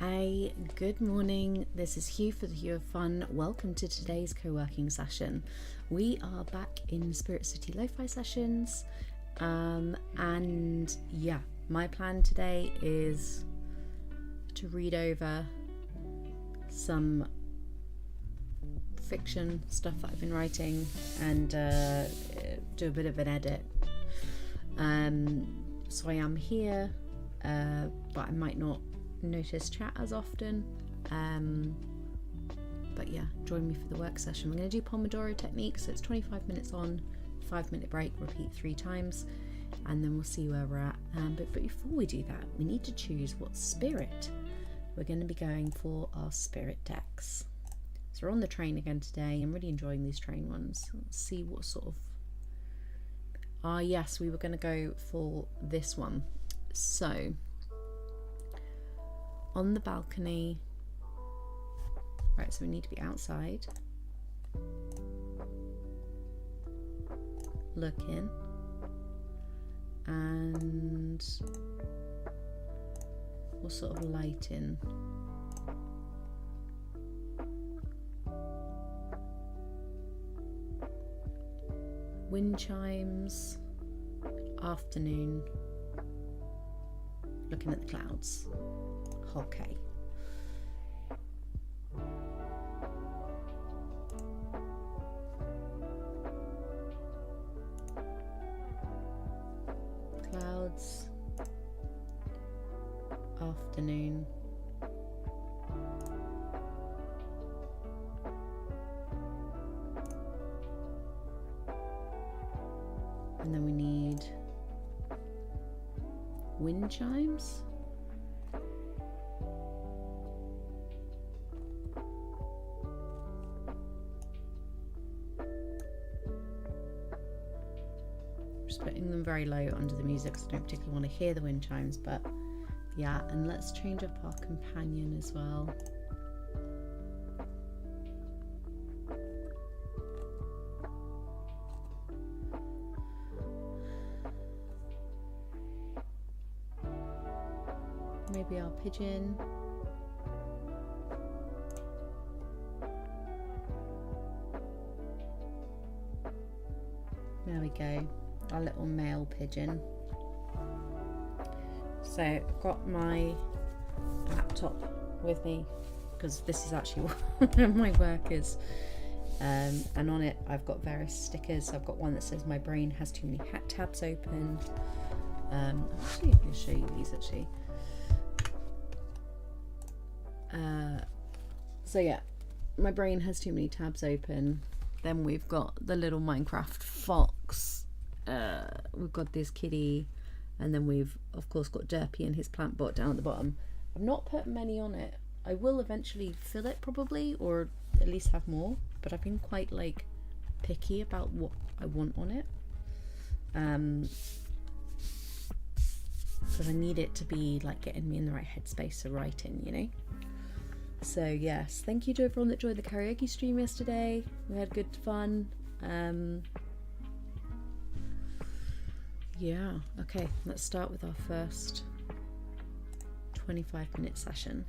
Hey, good morning. This is Hugh for the Hugh of Fun. Welcome to today's co-working session. We are back in Spirit City Lofi sessions. And yeah, my plan today is to read over some fiction stuff that I've been writing and do a bit of an edit. So I am here, but I might not notice chat as often, but yeah, join me for the work session. We're going to do Pomodoro technique, so it's 25 minutes on, 5-minute break, repeat 3 times, and then we'll see where we're at. But before we do that, we need to choose what spirit we're going to be going for our spirit decks. So we're on the train again today. I'm really enjoying these train ones. Let's see what sort of yes, we were going to go for this one. So on the balcony, right, so we need to be outside looking, and what sort of lighting? Wind chimes, afternoon, looking at the clouds. Okay. Clouds, afternoon, and then we need wind chimes. Just putting them very low under the music because I don't particularly want to hear the wind chimes, but yeah, and let's change up our companion as well. Maybe our pigeon. There we go, our little male pigeon. So I've got my laptop with me because this is actually where my work is, and on it I've got various stickers. I've got one that says my brain has too many tabs open. Actually, I can show you these actually. So yeah, my brain has too many tabs open. Then we've got the little Minecraft fox. We've got this kitty, and then we've of course got Derpy and his plant bot down at the bottom. I've not put many on it. I will eventually fill it probably, or at least have more, but I've been quite like picky about what I want on it, because I need it to be like getting me in the right headspace for writing, you know. So yes, thank you to everyone that joined the karaoke stream yesterday. We had good fun. Yeah, okay, let's start with our first 25-minute session.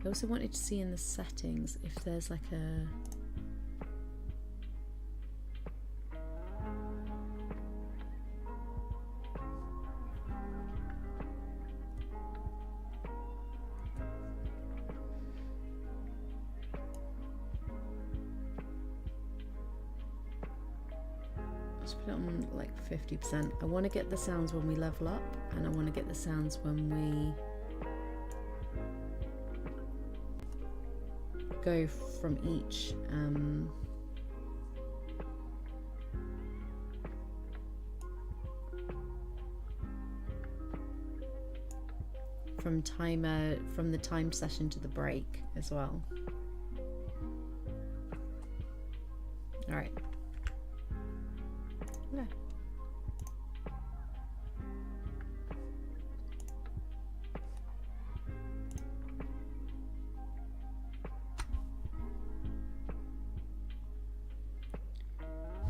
I also wanted to see in the settings if there's like a put it on like 50%. I want to get the sounds when we level up, and I want to get the sounds when we go from each from the time session to the break as well. All right. Yeah.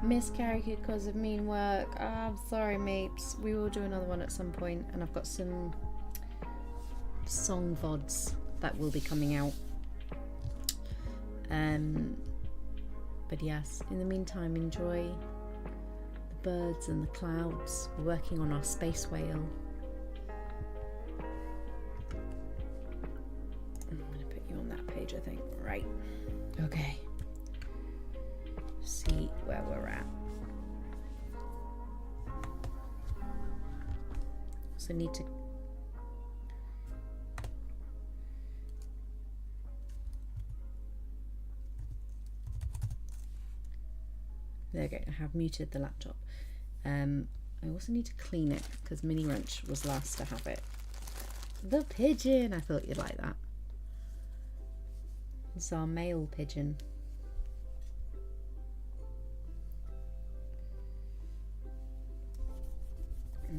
miscarried because of mean work. Oh, I'm sorry, mates. We will do another one at some point, and I've got some song VODs that will be coming out. But yes, in the meantime, enjoy the birds and the clouds. We're working on our space whale. I'm going to put you on that page, I think. Right. Okay. See where we're at. So need to there we go. I have muted the laptop. I also need to clean it because Mini Wrench was last to have it. The pigeon! I thought you'd like that. It's our male pigeon.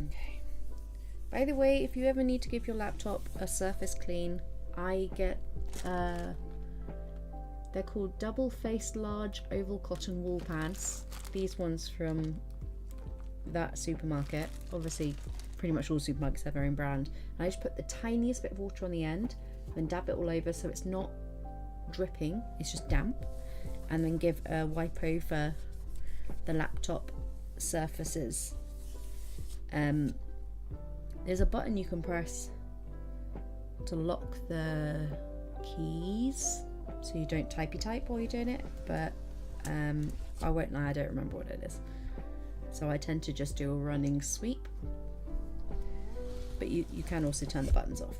Okay. By the way, if you ever need to give your laptop a surface clean, I get they're called double-faced large oval cotton wool pads. These ones from that supermarket. Obviously, pretty much all supermarkets have their own brand. And I just put the tiniest bit of water on the end, then dab it all over so it's not dripping, it's just damp, and then give a wipe over the laptop surfaces. There's a button you can press to lock the keys so you don't type while you're doing it, but I won't lie, I don't remember what it is, so I tend to just do a running sweep, but you can also turn the buttons off.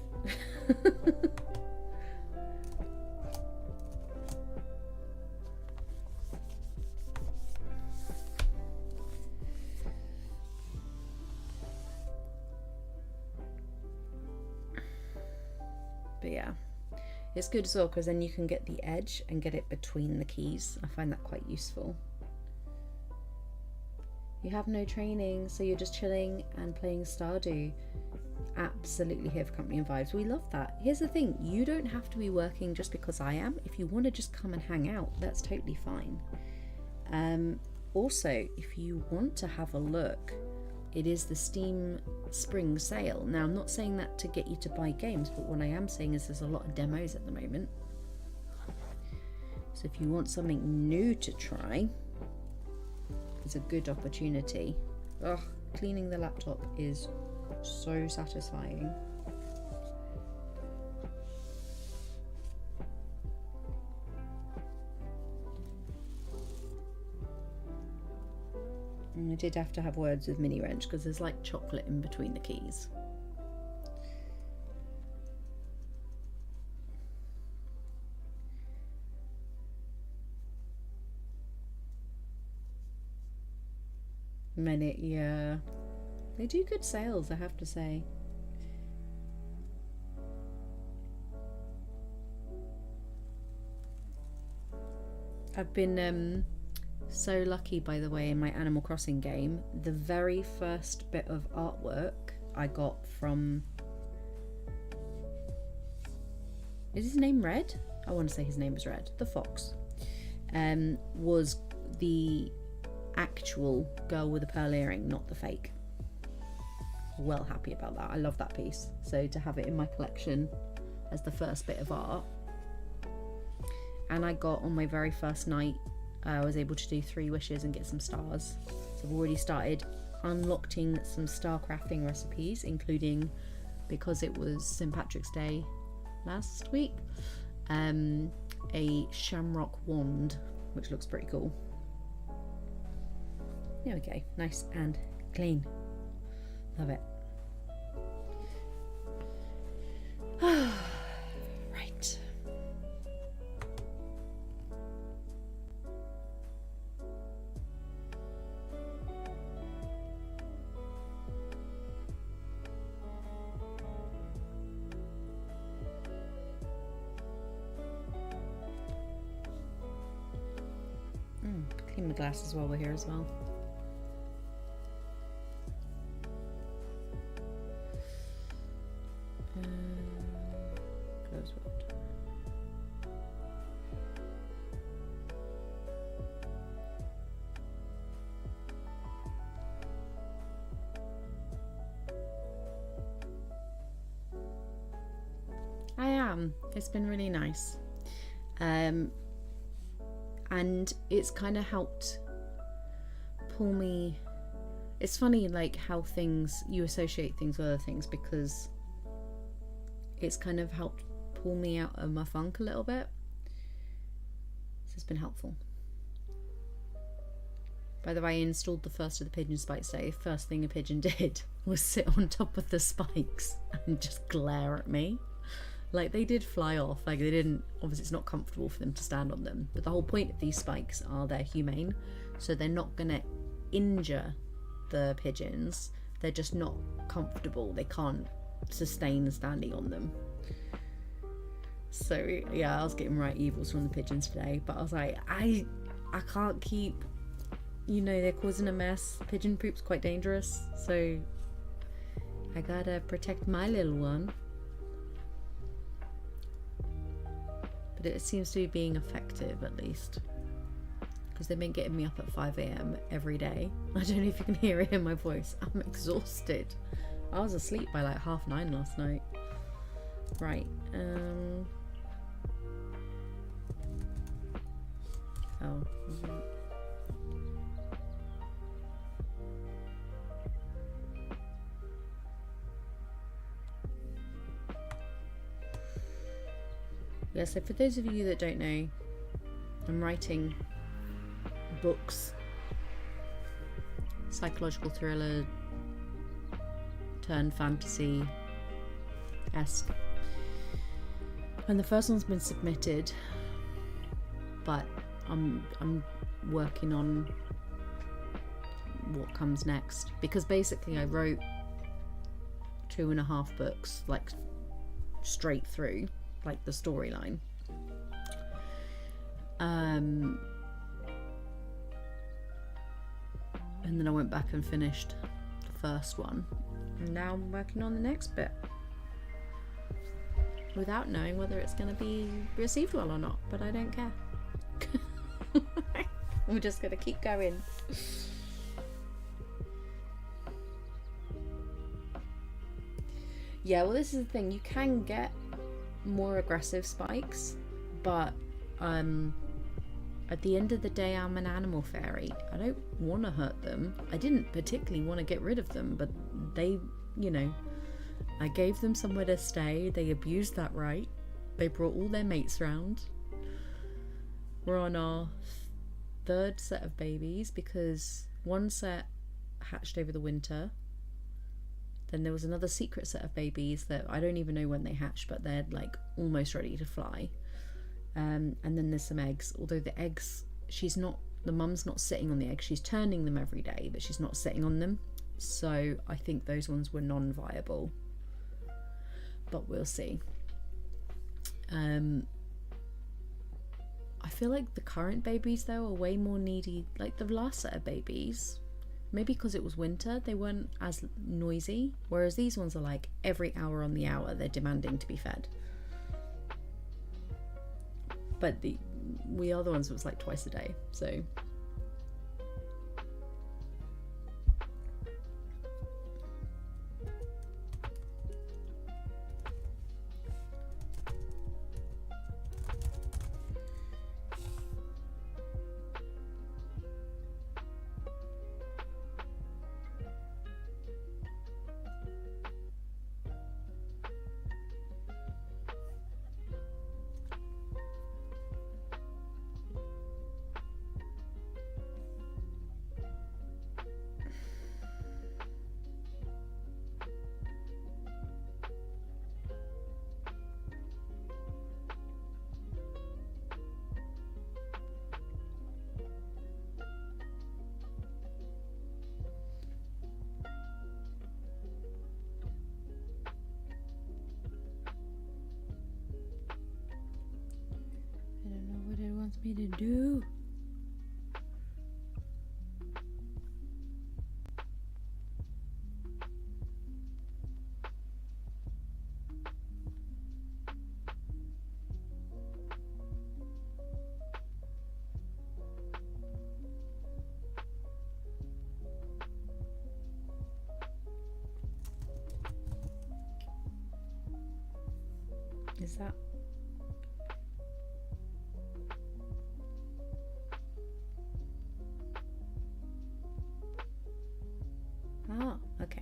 But yeah, it's good as well because then you can get the edge and get it between the keys. I find that quite useful. You have no training, so you're just chilling and playing Stardew. Absolutely here for company and vibes. We love that. Here's the thing, you don't have to be working just because I am. If you want to just come and hang out, that's totally fine. Also, if you want to have a look, it is the Steam Spring Sale. Now, I'm not saying that to get you to buy games, but what I am saying is there's a lot of demos at the moment. So if you want something new to try, it's a good opportunity. Oh, cleaning the laptop is so satisfying. And I did have to have words with Mini Wrench because there's like chocolate in between the keys. Yeah. They do good sales, I have to say. I've been so lucky, by the way, in my Animal Crossing game. The very first bit of artwork I got from... Is his name Red? I want to say his name was Red. The fox. Was the actual girl with a pearl earring, not the fake. Well happy about that. I love that piece. So to have it in my collection as the first bit of art. And I got, on my very first night, I was able to do 3 wishes and get some stars. So I've already started unlocking some star crafting recipes, including, because it was St. Patrick's Day last week, a shamrock wand, which looks pretty cool. There we go, nice and clean. Love it. Right. Clean the glasses while we're here as well. it's been really nice. And it's kind of helped pull me. It's funny, like, how you associate things with other things, because it's kind of helped pull me out of my funk a little bit. So it's been helpful. By the way, I installed the first of the pigeon spikes today. First thing a pigeon did was sit on top of the spikes and just glare at me. Like, they did fly off. Like, they didn't, obviously it's not comfortable for them to stand on them, but the whole point of these spikes are they're humane, so they're not going to injure the pigeons. They're just not comfortable. They can't sustain standing on them. So yeah, I was getting right evils from the pigeons today, but I was like, I can't keep, they're causing a mess. Pigeon poop's quite dangerous, so I gotta protect my little one. But it seems to be being effective, at least, because they've been getting me up at 5 a.m. every day. I don't know if you can hear it in my voice. I'm exhausted. I was asleep by like 9:30 last night. Right. Oh. Yeah, so for those of you that don't know, I'm writing books, psychological thriller turned fantasy-esque, and the first one's been submitted, but I'm working on what comes next, because basically I wrote 2.5 books, like, straight through, like the storyline. And then I went back and finished the first one, and now I'm working on the next bit without knowing whether it's going to be received well or not, but I don't care. We're just going to keep going. Yeah, well, this is the thing, you can get more aggressive spikes, but at the end of the day, I'm an animal fairy. I don't want to hurt them. I didn't particularly want to get rid of them, but they, I gave them somewhere to stay. They abused that right. They brought all their mates round. We're on our 3rd set of babies, because one set hatched over the winter. Then there was another secret set of babies that I don't even know when they hatched, but they're like almost ready to fly. And then there's some eggs, although the eggs, the mum's not sitting on the eggs, she's turning them every day, but she's not sitting on them. So I think those ones were non-viable, but we'll see. I feel like the current babies though are way more needy. Like the last set of babies, maybe because it was winter, they weren't as noisy, whereas these ones are like every hour on the hour they're demanding to be fed. But we are the ones that was like twice a day, so me to do. Is that? Oh, okay.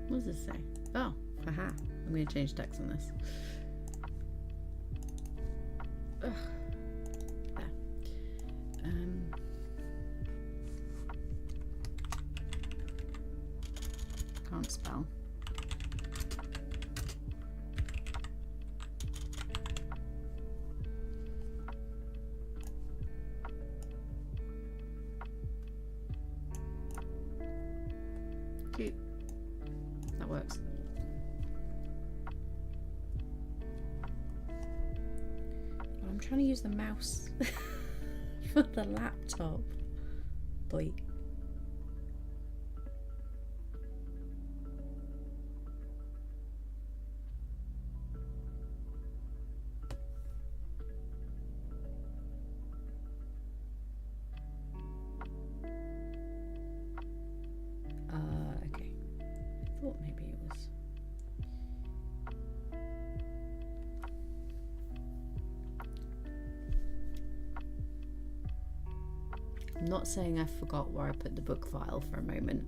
What does this say? Oh, haha. I'm going to change text on this. Ugh. There. Can't spell. Cute. That works. I'm trying to use the mouse for the laptop. Boy. Okay. I thought maybe it was. I'm not saying I forgot where I put the book file for a moment.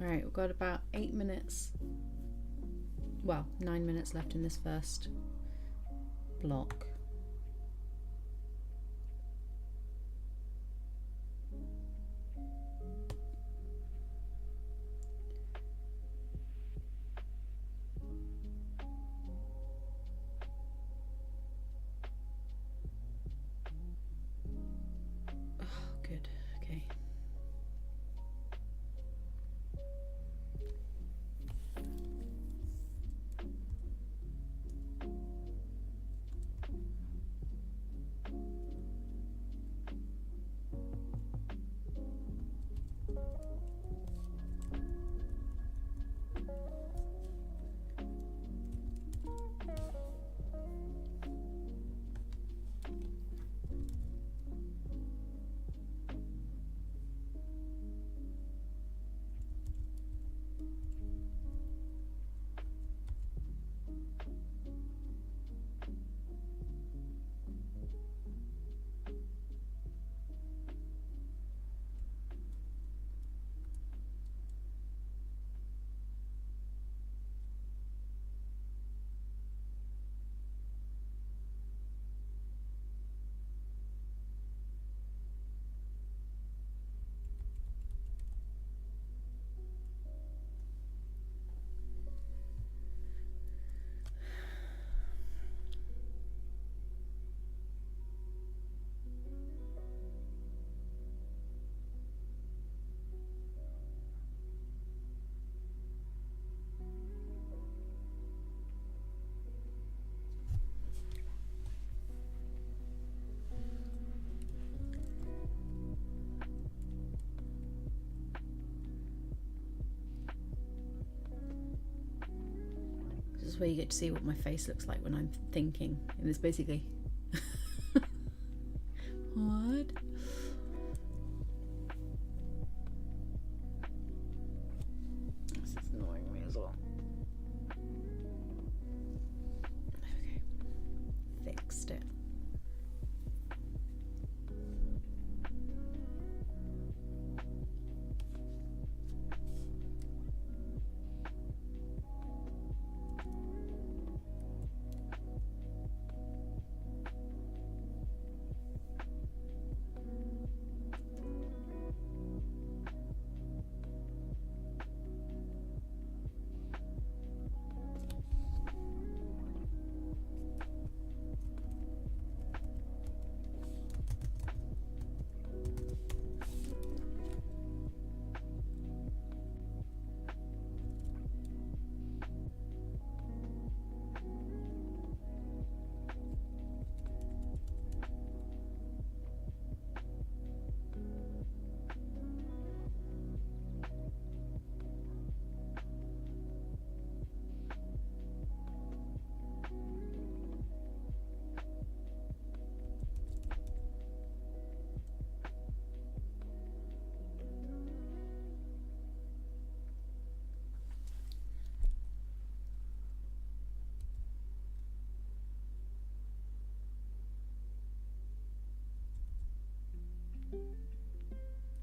Alright, we've got about 8 minutes, well, 9 minutes left in this first block. where you get to see what my face looks like when I'm thinking, and it's basically what? This is annoying me as well. Okay, fixed it.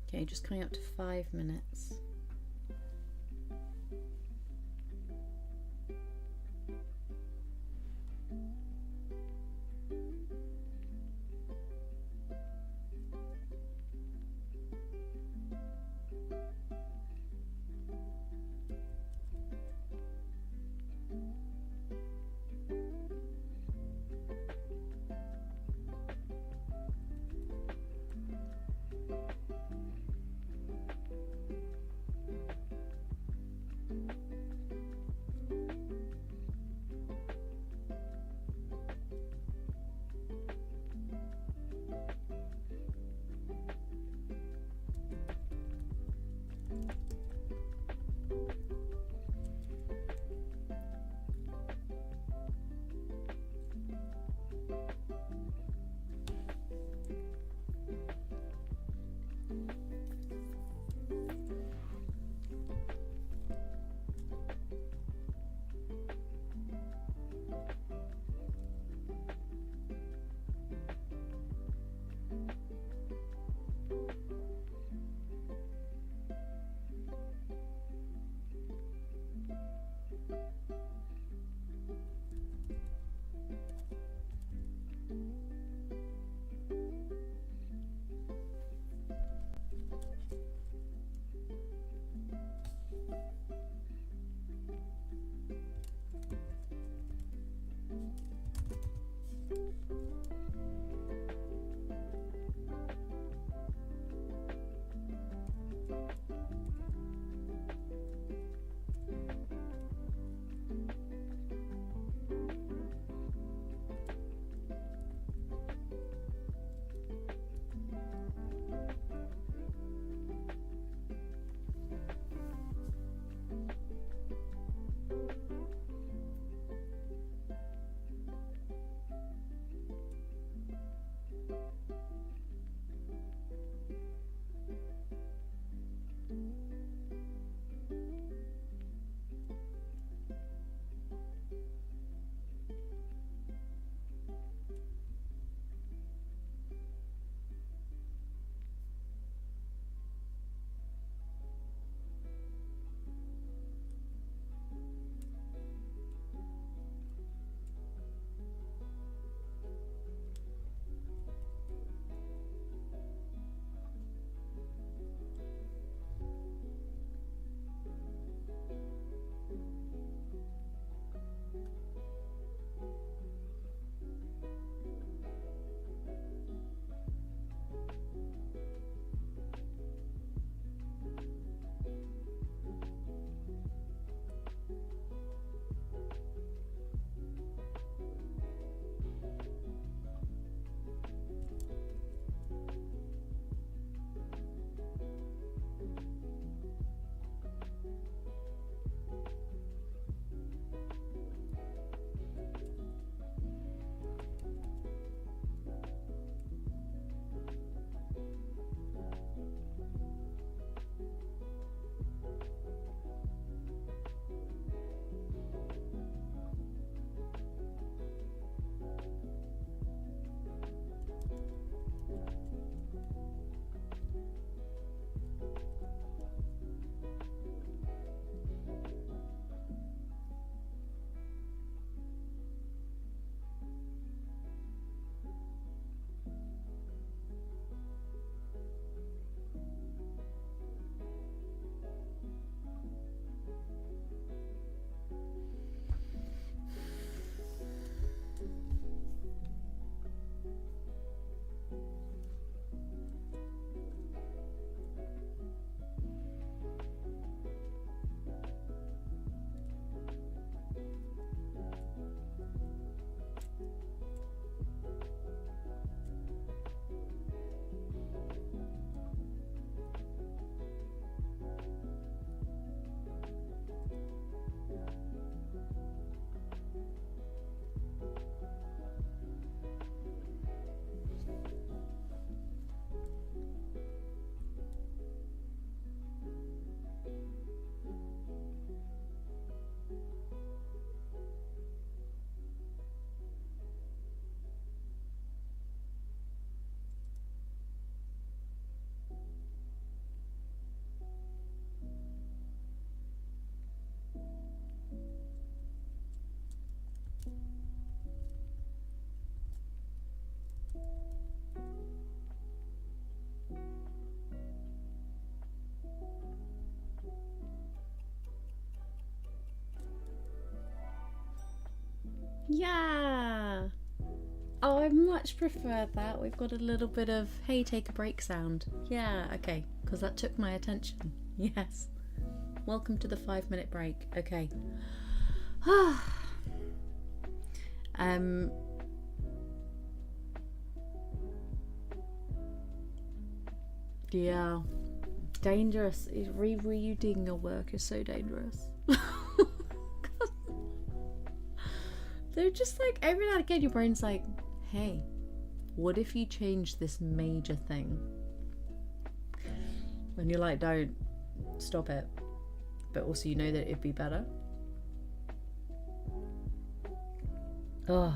Okay, just coming up to 5 minutes. Yeah. Oh, I much prefer that. We've got a little bit of, hey, take a break sound. Yeah, okay, because that took my attention. Yes. Welcome to the 5-minute break. Okay. Yeah. Dangerous. Rereading your work is so dangerous. They're just like, every now and again your brain's like, hey, what if you change this major thing? And you're like, don't stop it. But also you know that it'd be better. Oh.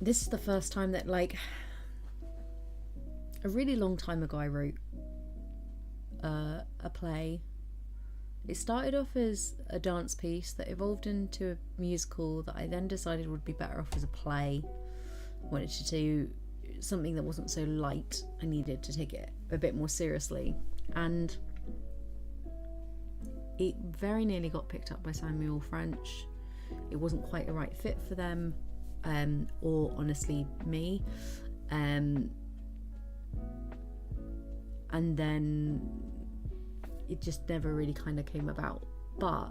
This is the first time that, like, a really long time ago I wrote a play. It started off as a dance piece that evolved into a musical that I then decided would be better off as a play. I wanted to do something that wasn't so light. I needed to take it a bit more seriously. And it very nearly got picked up by Samuel French. It wasn't quite a right fit for them, or honestly me. And then it just never really kind of came about. But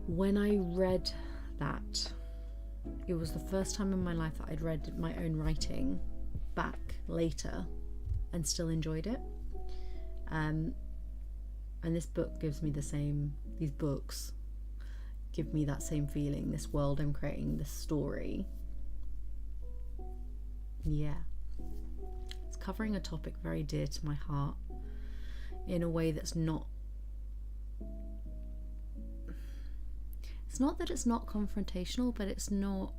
when I read that, it was the first time in my life that I'd read my own writing back later and still enjoyed it. And this book gives me the same, these books give me that same feeling, this world I'm creating, this story. Yeah. It's covering a topic very dear to my heart in a way that's not, it's not that it's not confrontational, but it's not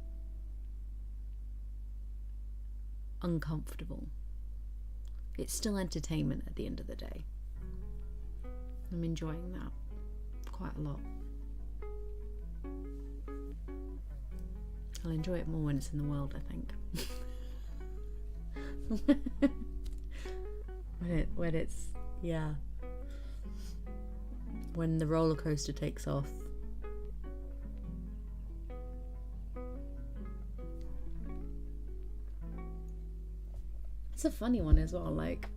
uncomfortable. It's still entertainment at the end of the day. I'm enjoying that quite a lot. I'll enjoy it more when it's in the world, I think. when it's, yeah. When the roller coaster takes off. It's a funny one as well, like,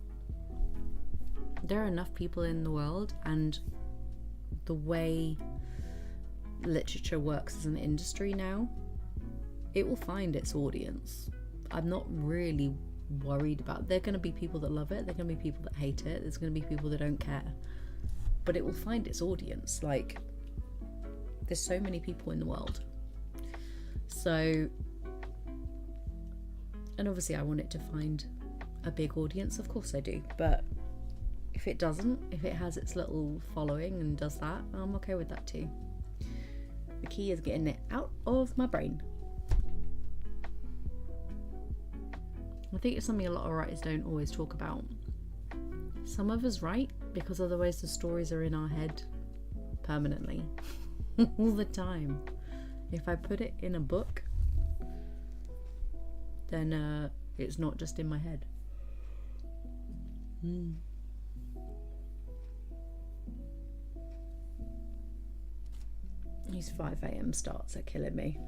there are enough people in the world, and the way literature works as an industry now, it will find its audience. I'm not really worried about, there are going to be people that love it, there are going to be people that hate it, there's going to be people that don't care, but it will find its audience. Like, there's so many people in the world, so, and obviously I want it to find a big audience, of course I do, but if it doesn't, if it has its little following and does that, I'm okay with that too. The key is getting it out of my brain. I think it's something a lot of writers don't always talk about. Some of us write because otherwise the stories are in our head permanently all the time. If I put it in a book, then it's not just in my head. These 5 a.m. starts are killing me.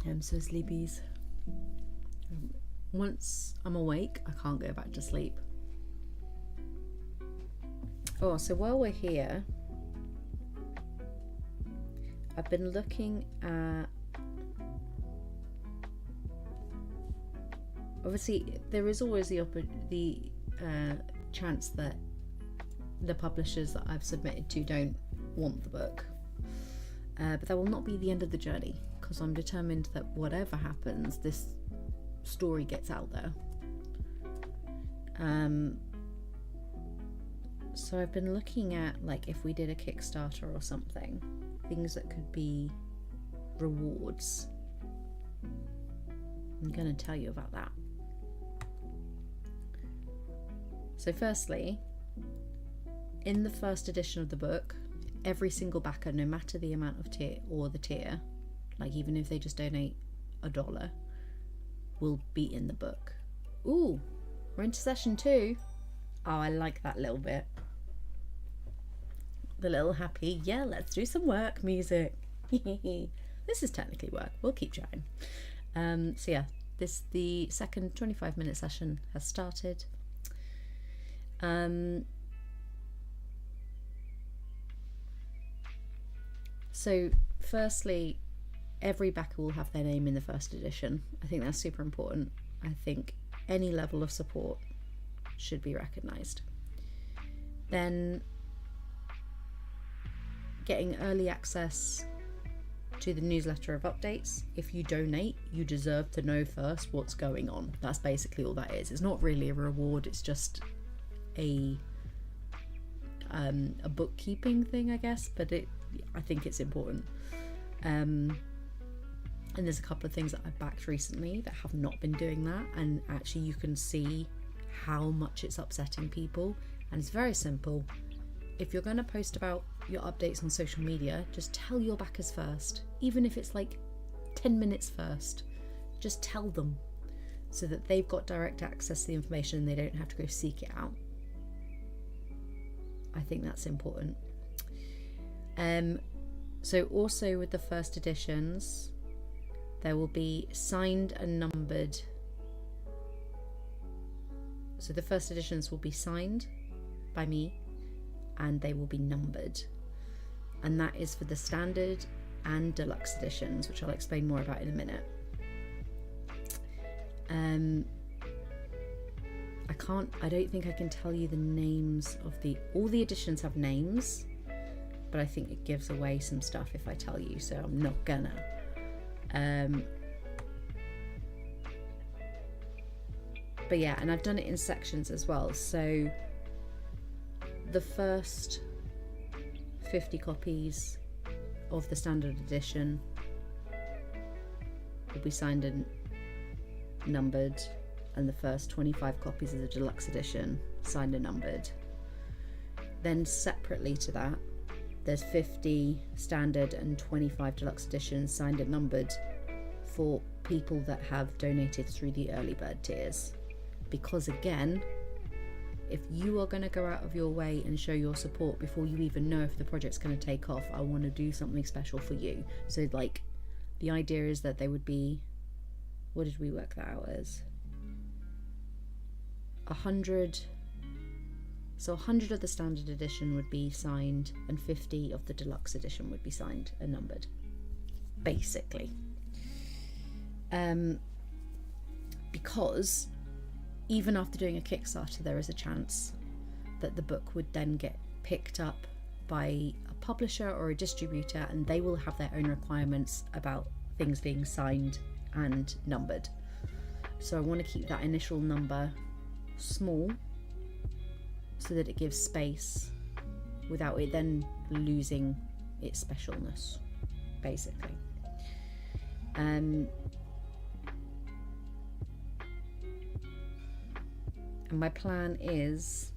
I'm so sleepies. Once I'm awake, I can't go back to sleep. Oh, so while we're here, I've been looking at, obviously there is always the chance that the publishers that I've submitted to don't want the book, but that will not be the end of the journey, because I'm determined that whatever happens, this story gets out there. So I've been looking at, like, if we did a Kickstarter or something, things that could be rewards. I'm going to tell you about that. So firstly, in the first edition of the book, every single backer, no matter the amount of tier or the tier, like even if they just donate $1, will be in the book. Ooh, we're into session 2. Oh, I like that little bit. The little happy, yeah, let's do some work music. This is technically work. We'll keep chatting. So yeah, the second 25-minute session has started. So firstly, every backer will have their name in the first edition. I think that's super important. I think any level of support should be recognised. Then getting early access to the newsletter of updates. If you donate, you deserve to know first what's going on. That's basically all that is. It's not really a reward, it's just a bookkeeping thing, I guess, but I think it's important. And there's a couple of things that I've backed recently that have not been doing that, and actually you can see how much it's upsetting people. And it's very simple. If you're going to post about your updates on social media, just tell your backers first, even if it's like 10 minutes first. Just tell them so that they've got direct access to the information and they don't have to go seek it out. I think that's important. So also with the first editions, there will be signed and numbered. So the first editions will be signed by me and they will be numbered. And that is for the standard and deluxe editions, which I'll explain more about in a minute. I don't think I can tell you the names of all the editions have names, but I think it gives away some stuff if I tell you, so I'm not gonna. But yeah, and I've done it in sections as well. So the first 50 copies of the standard edition will be signed and numbered, and the first 25 copies of the deluxe edition signed and numbered. Then separately to that, there's 50 standard and 25 deluxe editions signed and numbered for people that have donated through the early bird tiers. Because again, if you are going to go out of your way and show your support before you even know if the project's going to take off, I want to do something special for you. So like, the idea is that they would be, what did we work that out as? 100. So 100 of the standard edition would be signed and 50 of the deluxe edition would be signed and numbered, basically. Because even after doing a Kickstarter, there is a chance that the book would then get picked up by a publisher or a distributor, and they will have their own requirements about things being signed and numbered. So I want to keep that initial number small so that it gives space without it then losing its specialness, basically. And my plan is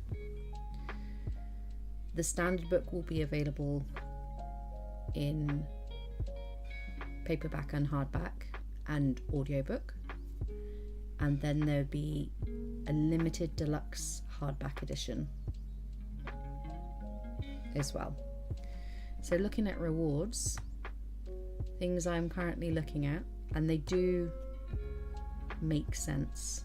the standard book will be available in paperback and hardback and audiobook, and then there'll be a limited deluxe hardback edition as well. So looking at rewards, things I'm currently looking at, and they do make sense.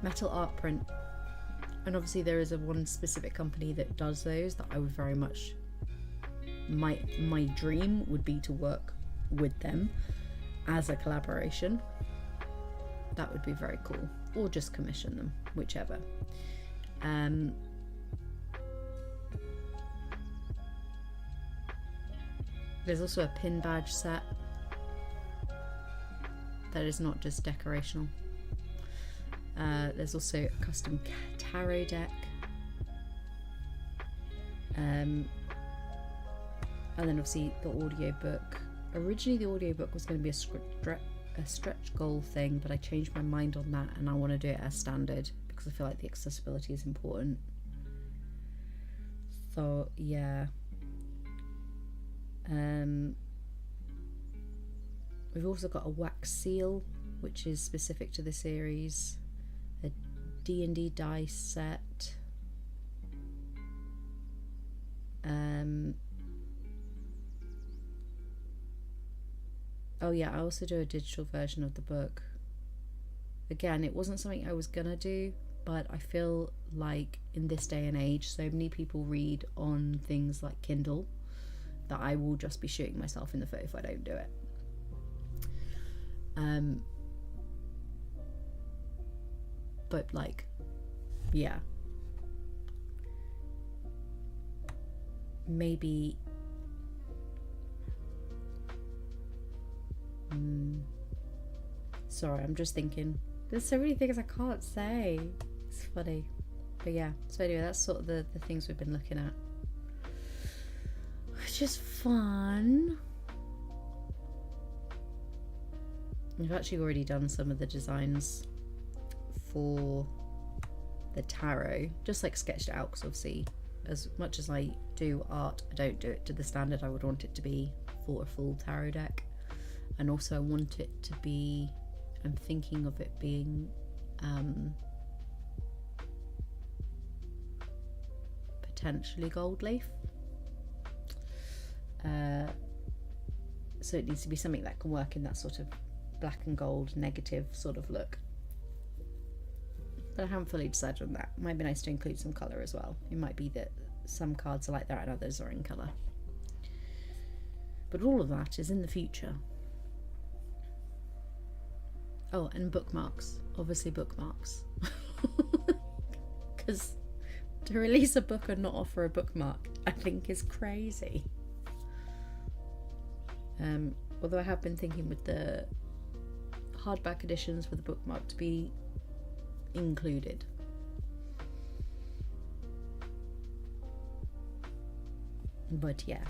Metal art print, and obviously there is one specific company that does those that I would very much, my dream would be to work with them as a collaboration. That would be very cool, or just commission them, whichever. There's also a pin badge set that is not just decorational. There's also a custom tarot deck, and then obviously the audiobook. Originally the audiobook was going to be a stretch goal thing, but I changed my mind on that, and I want to do it as standard because I feel like the accessibility is important. So yeah, we've also got a wax seal which is specific to the series, a D&D dice set. Oh yeah, I also do a digital version of the book. Again, it wasn't something I was gonna do, but I feel like in this day and age, so many people read on things like Kindle that I will just be shooting myself in the foot if I don't do it. But like, yeah, maybe sorry, I'm just thinking there's so many things I can't say. It's funny. But yeah, so anyway, that's sort of the things we've been looking at, which is fun. We've actually already done some of the designs for the tarot, just like sketched it out, because obviously as much as I do art, I don't do it to the standard I would want it to be for a full tarot deck. And also I want it to be, I'm thinking of it being potentially gold leaf. So it needs to be something that can work in that sort of black and gold negative sort of look. But I haven't fully decided on that. It might be nice to include some colour as well. It might be that some cards are like that and others are in colour. But all of that is in the future. Oh, and bookmarks. Obviously bookmarks. Because to release a book and not offer a bookmark, I think is crazy. Although I have been thinking with the hardback editions for the bookmark to be included. But yes.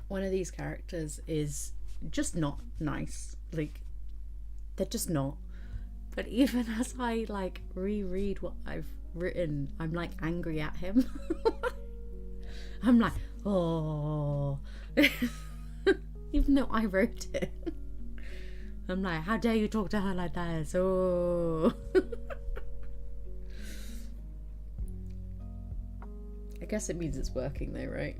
one of these characters is just not nice. Like, they're just not. But even as I like reread what I've written, I'm like angry at him. I'm like, oh. Even though I wrote it. I'm like, how dare you talk to her like that? Oh. I guess it means it's working though, right?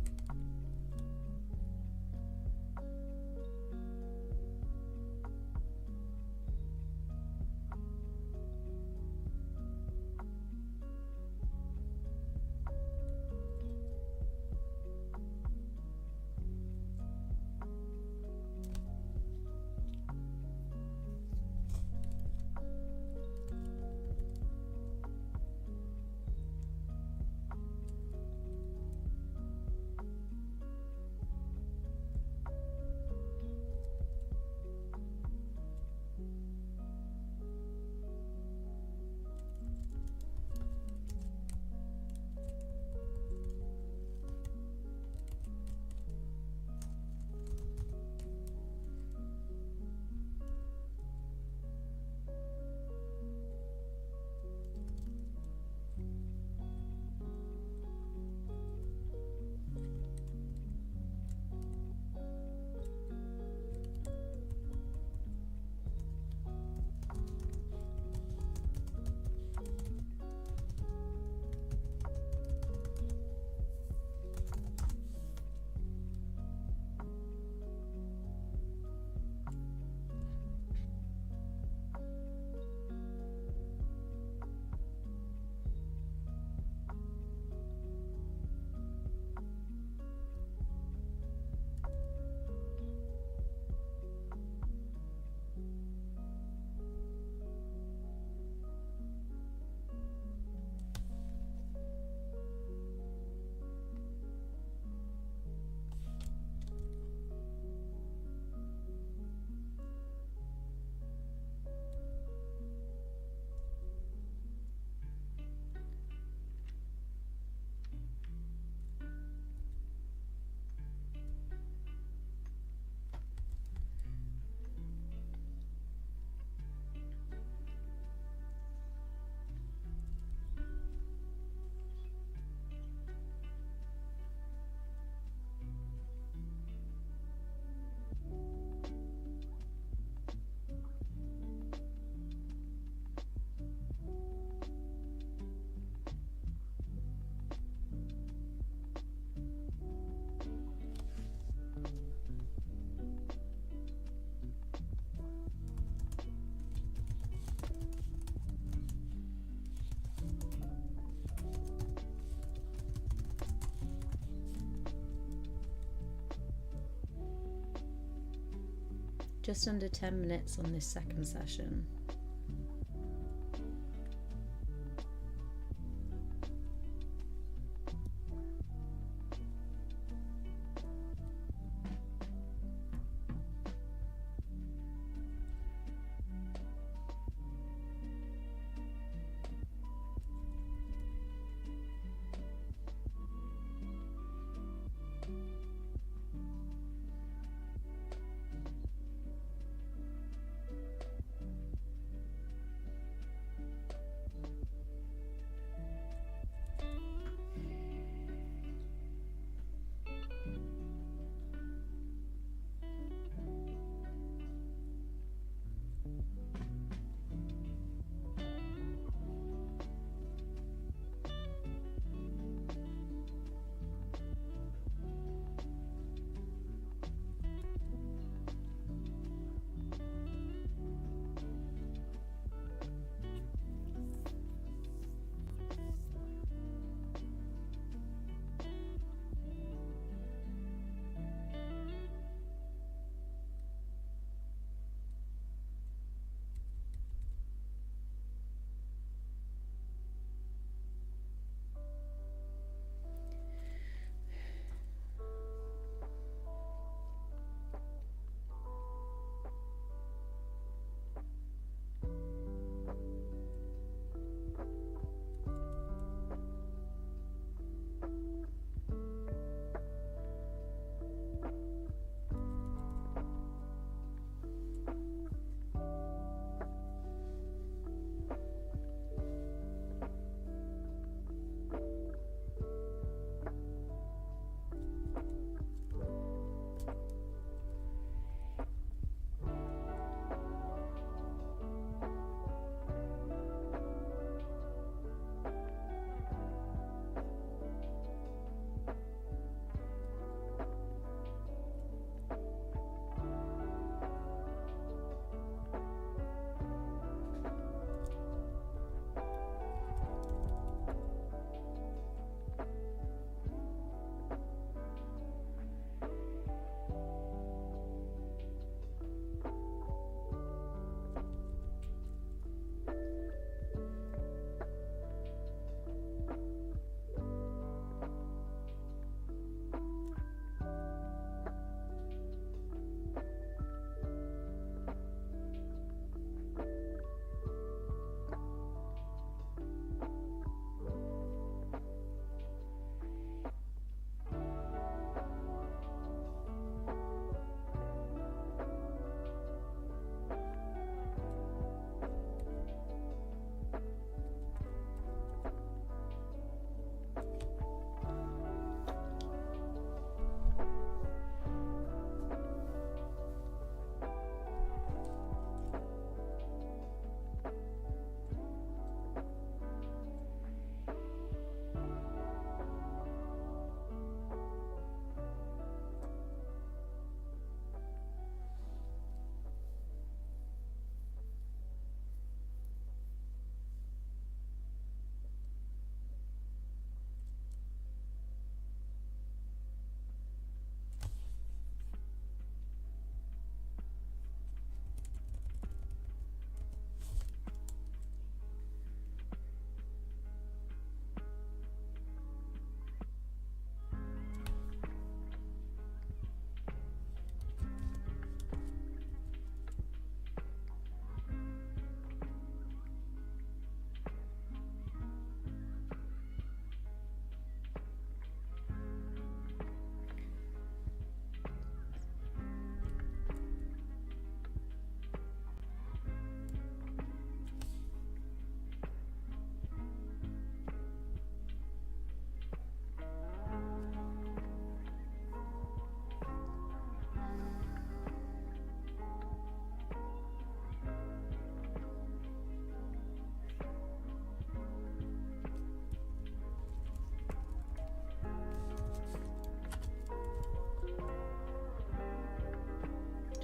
Just under 10 minutes on this second session.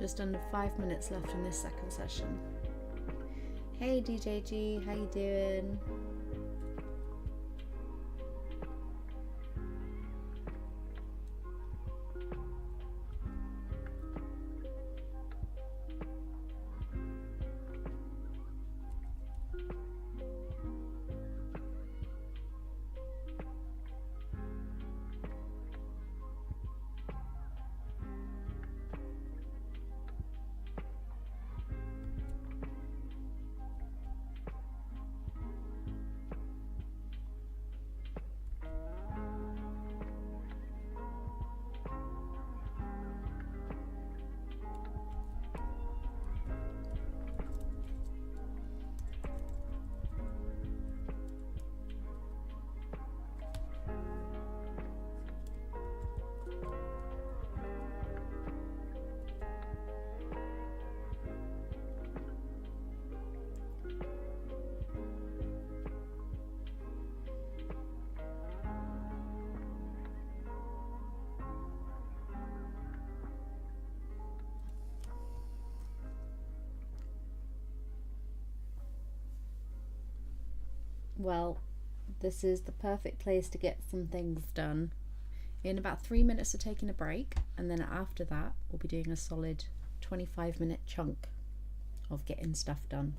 Just under 5 minutes left in this second session. Hey DJG, how you doing? Well, this is the perfect place to get some things done. In about 3 minutes of taking a break, and then after that we'll be doing a solid 25-minute chunk of getting stuff done.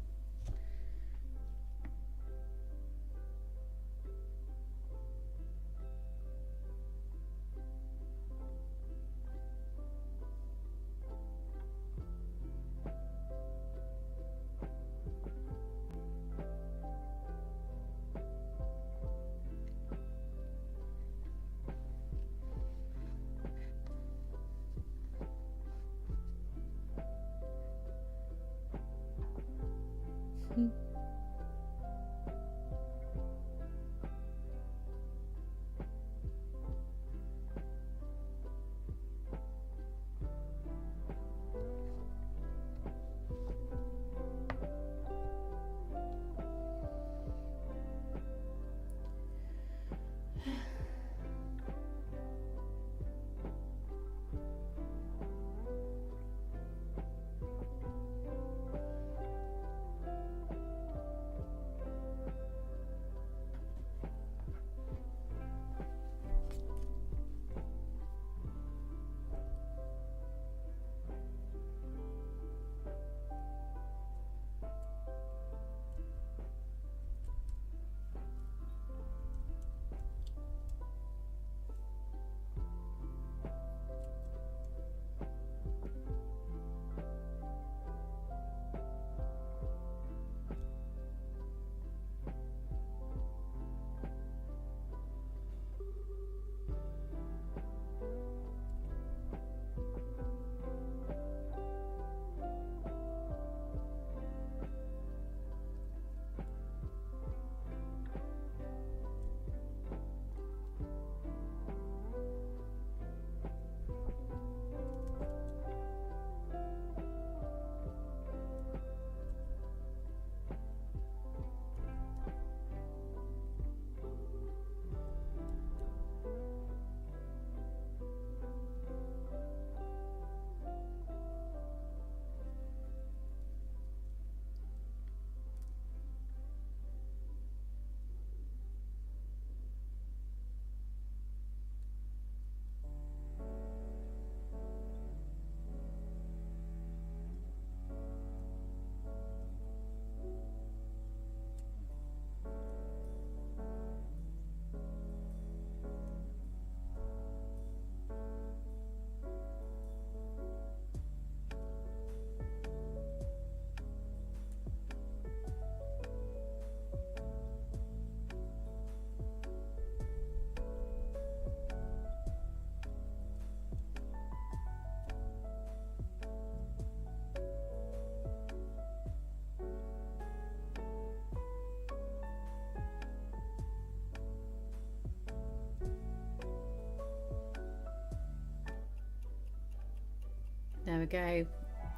There we go.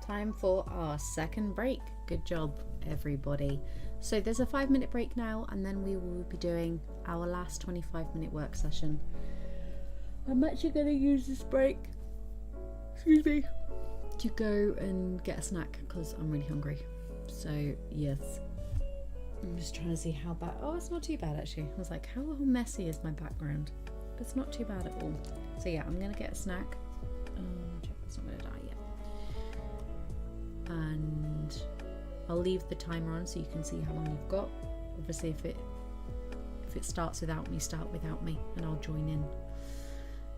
Time for our second break. Good job, everybody. So there's a 5-minute break now, and then we will be doing our last 25-minute work session. I'm actually going to use this break, excuse me, to go and get a snack because I'm really hungry. So yes, I'm just trying to see how bad. Oh, it's not too bad actually. I was like, how messy is my background? But it's not too bad at all. So yeah, I'm gonna get a snack. Check it's not gonna die yet. And I'll leave the timer on so you can see how long you've got. Obviously, if it starts without me, start without me, and I'll join in.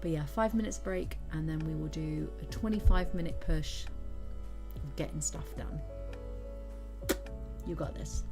But yeah, 5 minutes break, and then we will do a 25-minute push of getting stuff done. You got this.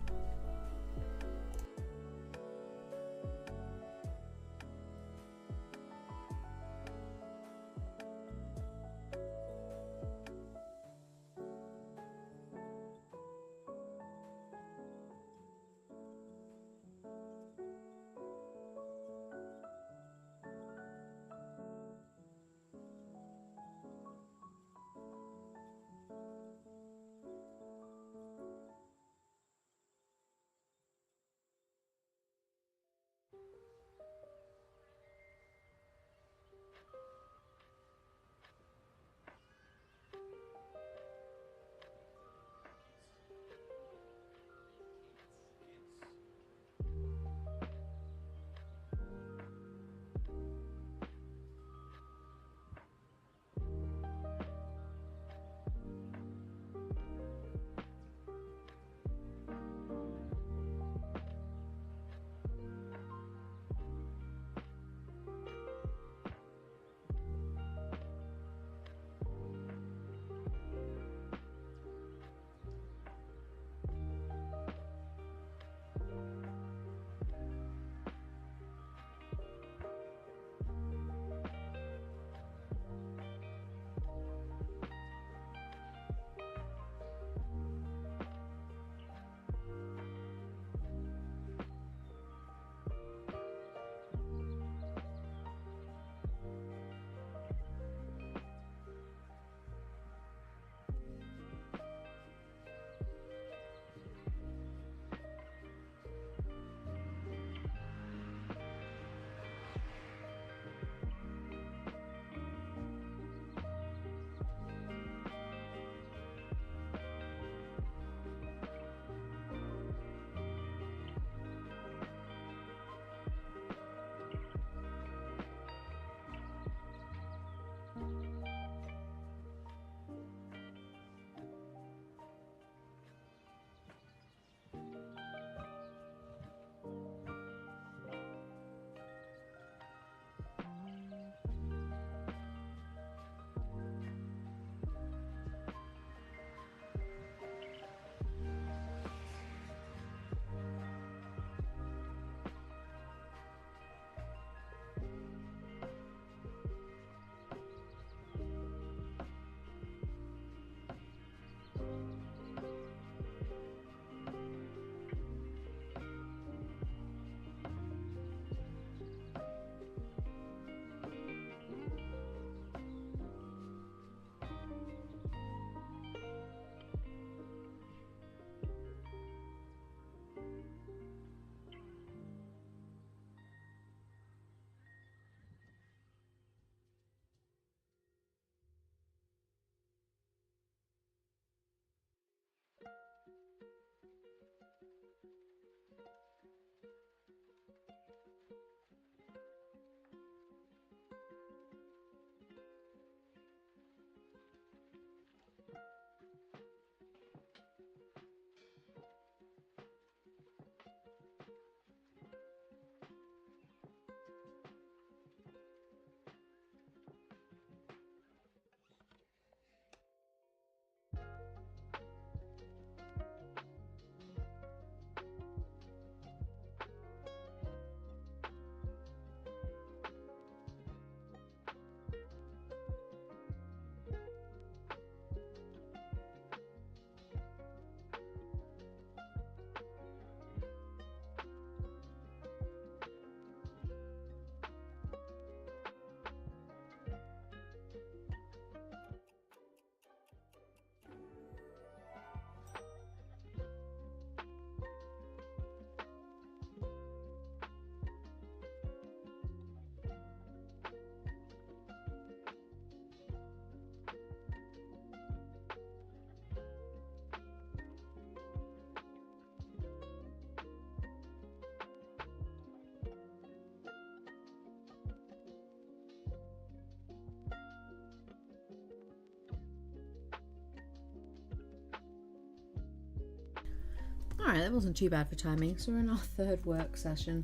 Alright, that wasn't too bad for timing. So we're in our third work session.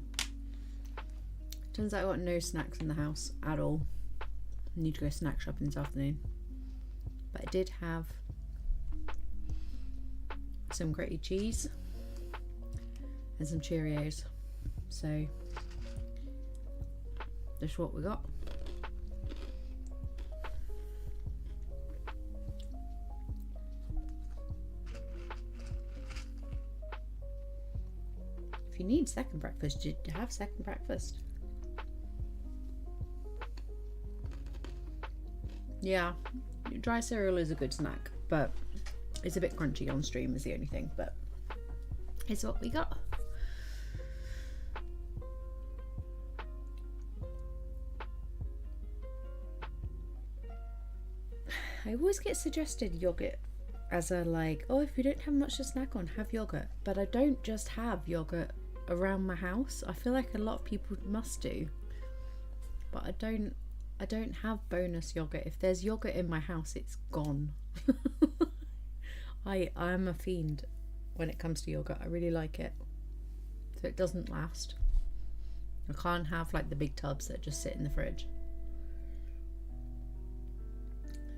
Turns out I got no snacks in the house at all. I need to go snack shopping this afternoon. But I did have some grated cheese and some Cheerios. So that's what we got. If you need second breakfast, you have second breakfast. Yeah, dry cereal is a good snack, but it's a bit crunchy on stream is the only thing, but it's what we got. I always get suggested yogurt as a like, oh, if you don't have much to snack on, have yogurt. But I don't just have yogurt around my house. I feel like a lot of people must do, but I don't have bonus yogurt. If there's yogurt in my house, it's gone. I'm a fiend when it comes to yogurt. I really like it, so it doesn't last. I can't have like the big tubs that just sit in the fridge.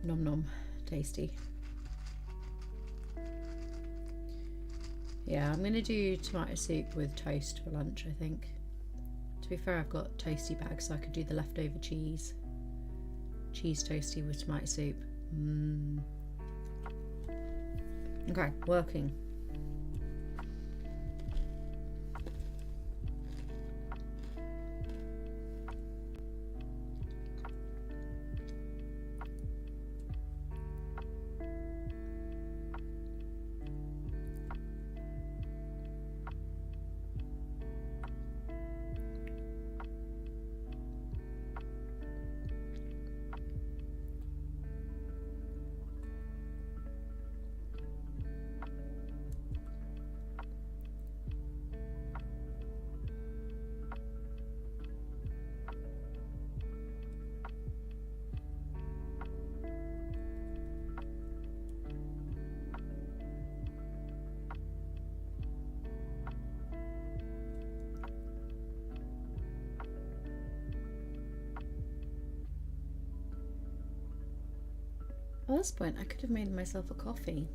Nom nom, tasty. Yeah, I'm gonna do tomato soup with toast for lunch, I think. To be fair, I've got toasty bags, so I could do the leftover cheese toasty with tomato soup. Okay, working. At this point, I could have made myself a coffee.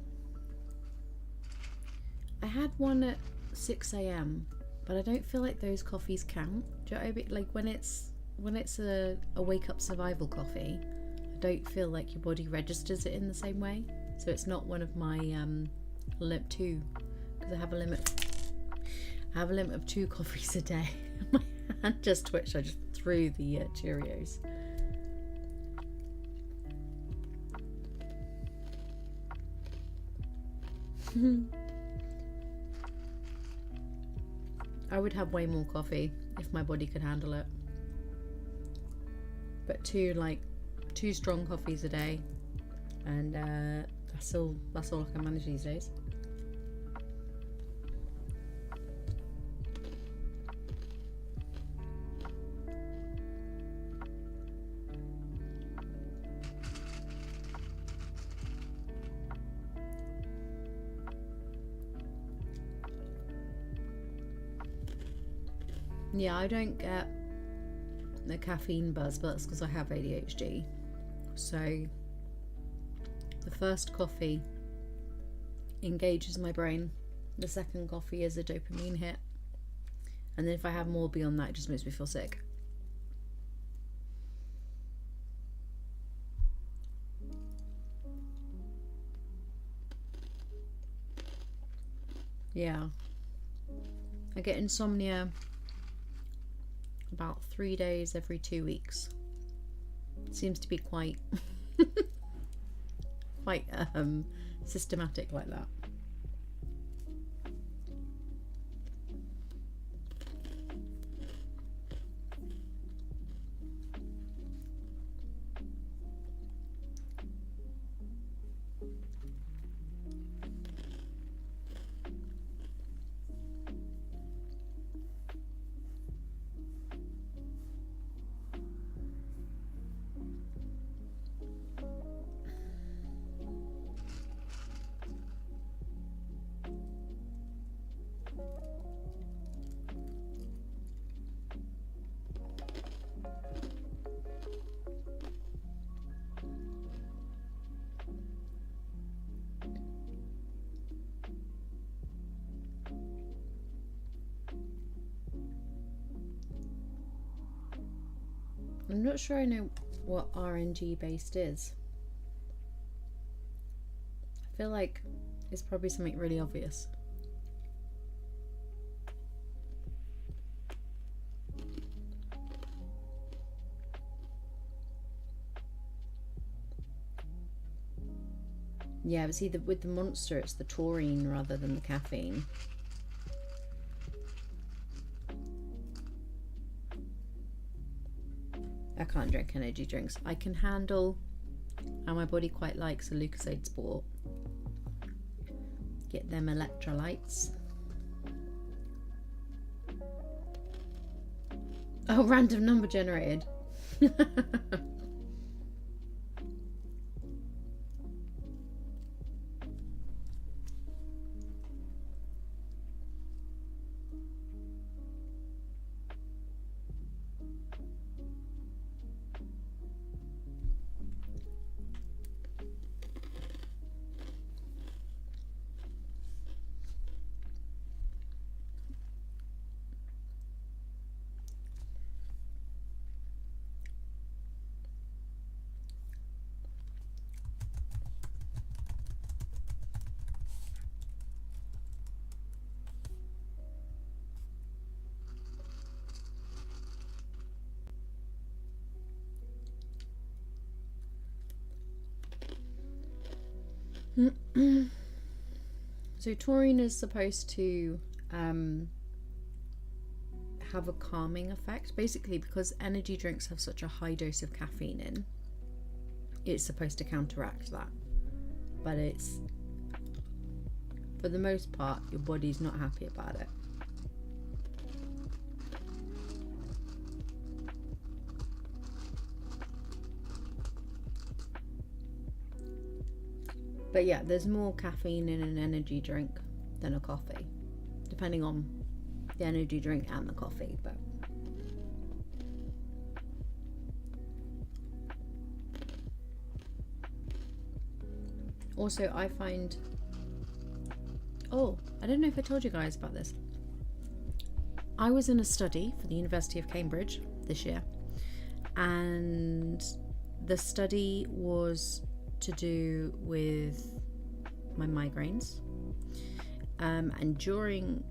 I had one at 6 a.m, but I don't feel like those coffees count. Do you know what I mean? Like when it's a wake up survival coffee, I don't feel like your body registers it in the same way. So it's not one of my limit 2, because I have a limit of 2 coffees a day. My hand just twitched. I just threw the Cheerios. I would have way more coffee if my body could handle it, but 2 strong coffees a day, and that's all I can manage these days. Yeah, I don't get the caffeine buzz, but that's because I have ADHD. So the first coffee engages my brain. The second coffee is a dopamine hit. And then if I have more beyond that, it just makes me feel sick. Yeah. I get insomnia about 3 days every 2 weeks. Seems to be quite systematic like that. I'm not sure I know what RNG based is. I feel like it's probably something really obvious. Yeah, but see, with the Monster, it's the taurine rather than the caffeine. I can't drink energy drinks. I can handle, and my body quite likes a Lucozade Sport. Get them electrolytes. Oh, random number generated. So taurine is supposed to have a calming effect, basically because energy drinks have such a high dose of caffeine in. It's supposed to counteract that, but it's, for the most part, your body's not happy about it. But yeah, there's more caffeine in an energy drink than a coffee, depending on the energy drink and the coffee. But also I find, oh, I don't know if I told you guys about this. I was in a study for the University of Cambridge this year, and the study was to do with my migraines, and during,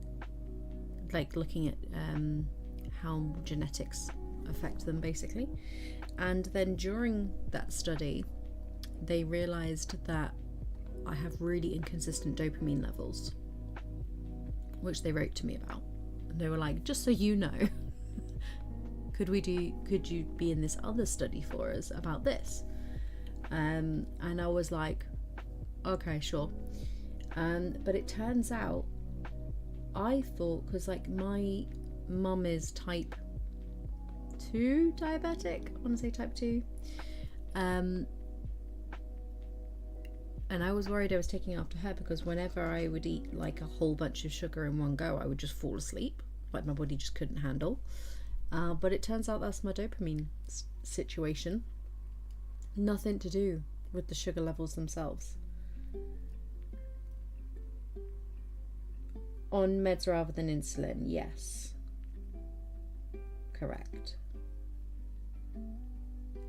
like, looking at how genetics affect them basically, and then during that study they realized that I have really inconsistent dopamine levels, which they wrote to me about, and they were like, just so you know, could you be in this other study for us about this? And I was like, okay, sure. But it turns out, I thought, because like my mum is type 2 diabetic, I want to say type 2, and I was worried I was taking after her, because whenever I would eat like a whole bunch of sugar in one go, I would just fall asleep, like my body just couldn't handle. But it turns out that's my dopamine situation. Nothing to do with the sugar levels themselves. On meds rather than insulin, yes. Correct.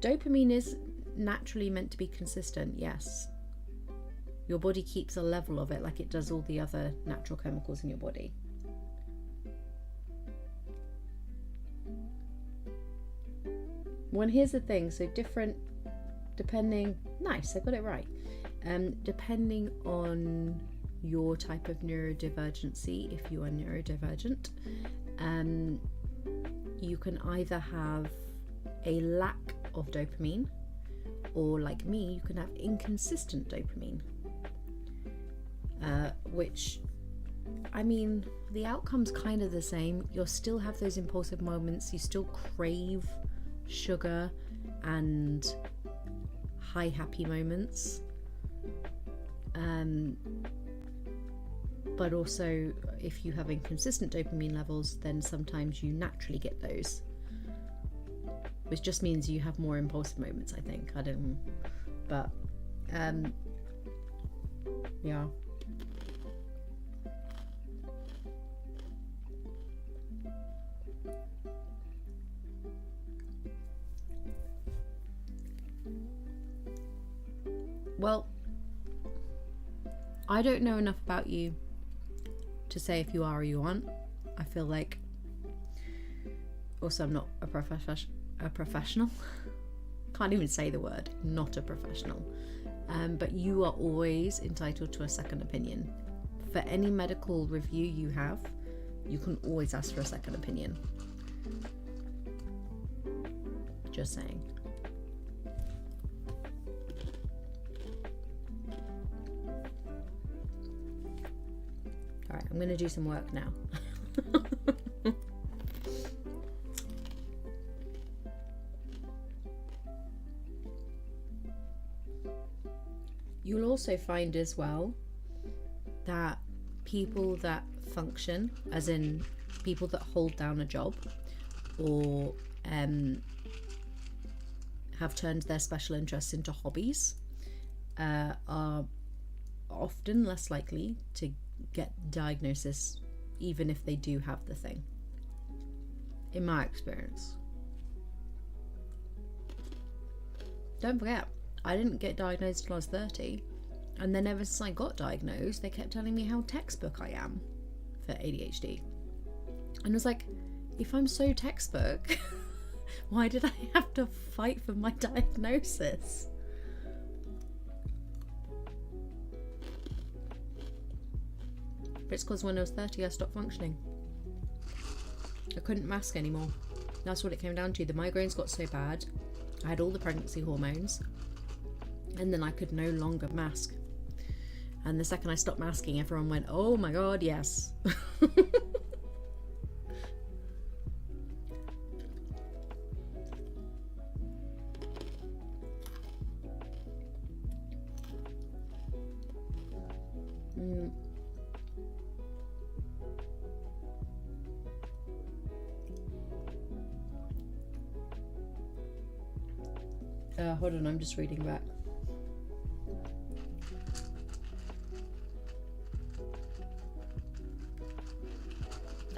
Dopamine is naturally meant to be consistent, yes. Your body keeps a level of it like it does all the other natural chemicals in your body. Well, here's the thing, so different, depending, nice, I got it right. Depending on your type of neurodivergency, if you are neurodivergent, you can either have a lack of dopamine, or like me, you can have inconsistent dopamine, which, I mean, the outcome's kind of the same. You'll still have those impulsive moments, you still crave sugar and high happy moments, but also if you have inconsistent dopamine levels, then sometimes you naturally get those, which just means you have more impulsive moments, I think. I don't know, but yeah. Well, I don't know enough about you to say if you are or you aren't. I feel like, also I'm not a professional. Can't even say the word, not a professional. But you are always entitled to a second opinion. For any medical review you have, you can always ask for a second opinion. Just saying. Alright, I'm going to do some work now. You'll also find as well that people that function, as in people that hold down a job or have turned their special interests into hobbies, are often less likely to get diagnosis even if they do have the thing, in my experience. Don't forget, I didn't get diagnosed until I was 30, and then ever since I got diagnosed they kept telling me how textbook I am for ADHD, and I was like, if I'm so textbook why did I have to fight for my diagnosis? But it's because when I was 30 I stopped functioning. I couldn't mask anymore. That's what it came down to. The migraines got so bad, I had all the pregnancy hormones, and then I could no longer mask. And the second I stopped masking, everyone went, oh my god, yes. Hold on, I'm just reading back.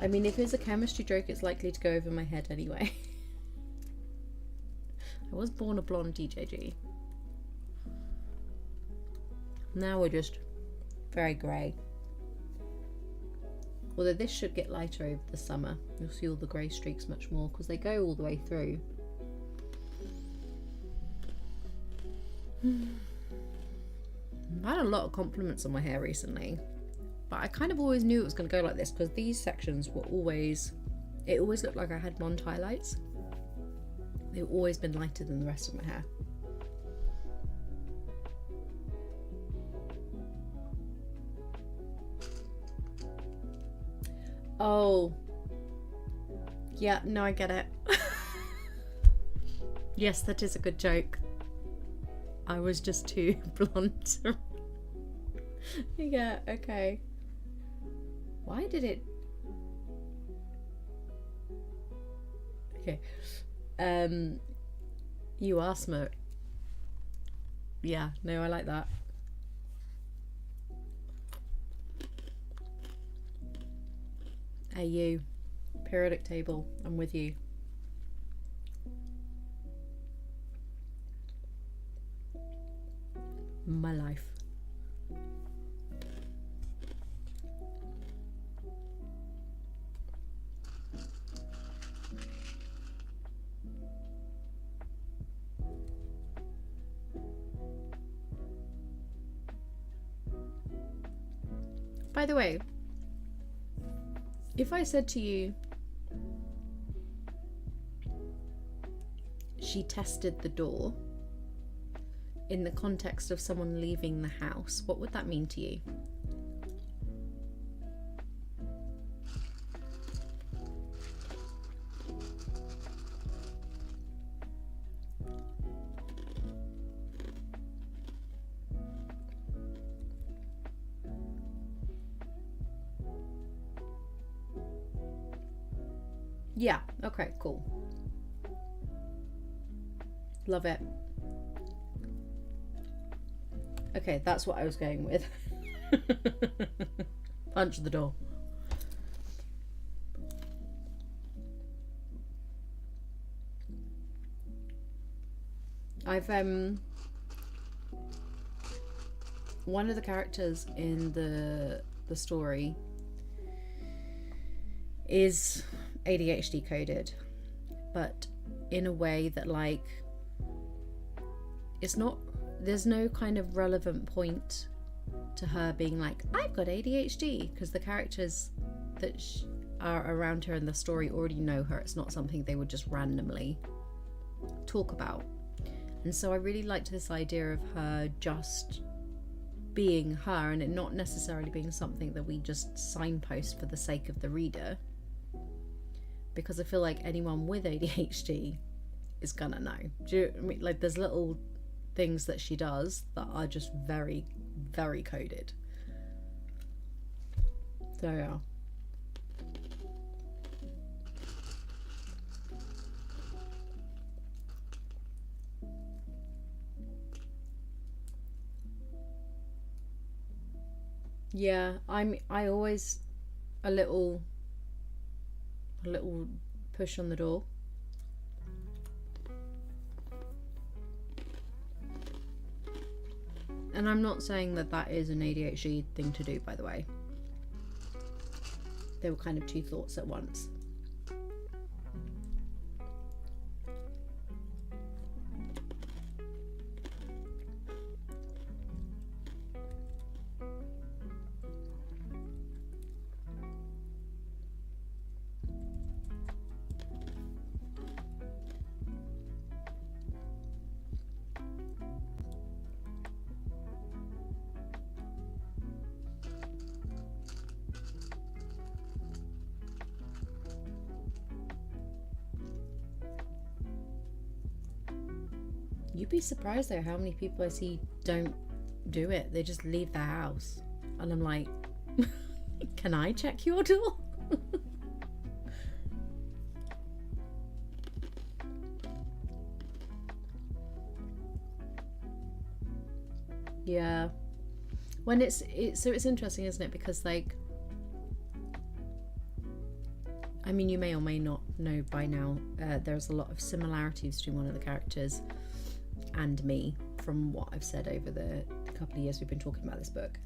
I mean, if it's a chemistry joke, it's likely to go over my head anyway. I was born a blonde DJG. Now we're just very grey. Although this should get lighter over the summer. You'll see all the grey streaks much more because they go all the way through. I've had a lot of compliments on my hair recently, but I kind of always knew it was going to go like this because these sections were always, it always looked like I had blonde highlights. They've always been lighter than the rest of my hair. Oh yeah, no, I get it. Yes, that is a good joke. I was just too blonde. Yeah, okay. Why did it... Okay. You are smart. Yeah, no, I like that. Hey, you. Periodic table. I'm with you. My life. By the way, if I said to you, she tested the door in the context of someone leaving the house, what would that mean to you? Yeah, okay, cool. Love it. Okay, that's what I was going with. Punch the door. one of the characters in the story is ADHD coded, but in a way that, like, it's not, there's no kind of relevant point to her being like, I've got ADHD, because the characters that are around her in the story already know her. It's not something they would just randomly talk about. And so I really liked this idea of her just being her, and it not necessarily being something that we just signpost for the sake of the reader, because I feel like anyone with ADHD is gonna know. Do you I mean, like, there's little things that she does that are just very, very coded. So yeah. Yeah, I always a little push on the door. And I'm not saying that that is an ADHD thing to do, by the way. They were kind of two thoughts at once. You'd be surprised though how many people I see don't do it. They just leave their house. And I'm like, can I check your door? Yeah. When it's interesting, isn't it? Because, like, I mean, you may or may not know by now, there's a lot of similarities between one of the characters and me, from what I've said over the couple of years we've been talking about this book.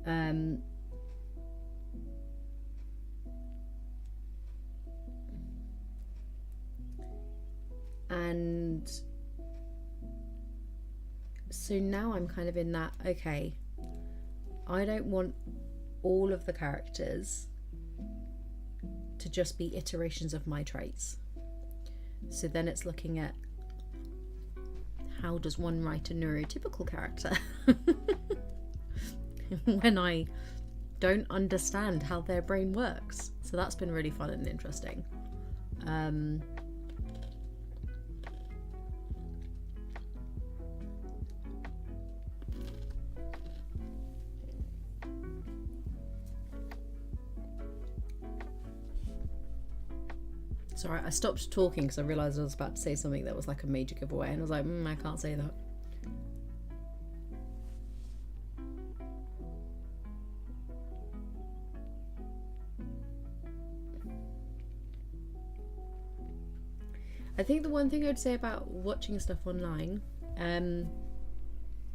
And so now I'm kind of in that, okay, I don't want all of the characters to just be iterations of my traits. So then it's looking at, how does one write a neurotypical character when I don't understand how their brain works? So that's been really fun and interesting. Sorry, I stopped talking because I realised I was about to say something that was like a major giveaway, and I was like, I can't say that. I think the one thing I'd say about watching stuff online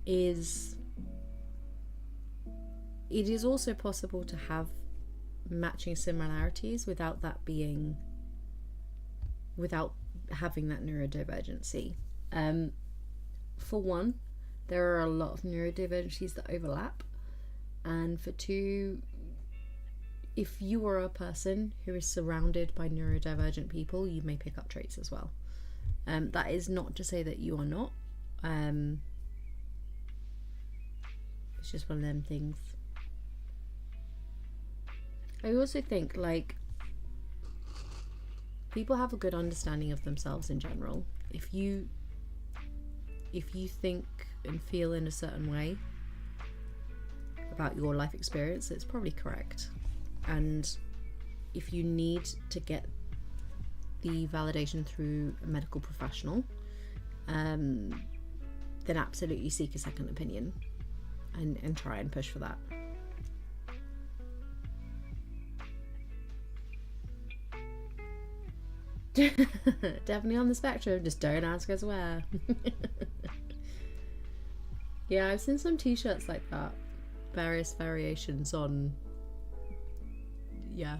is it is also possible to have matching similarities without having that neurodivergency. For one, there are a lot of neurodivergencies that overlap, and for two, if you are a person who is surrounded by neurodivergent people, you may pick up traits as well. That is not to say that you are not. It's just one of them things. I also think, like, people have a good understanding of themselves in general. If you think and feel in a certain way about your life experience, it's probably correct. And if you need to get the validation through a medical professional, then absolutely seek a second opinion and try and push for that. Definitely on the spectrum, just don't ask us where. Yeah, I've seen some t-shirts like that. Various variations on... Yeah.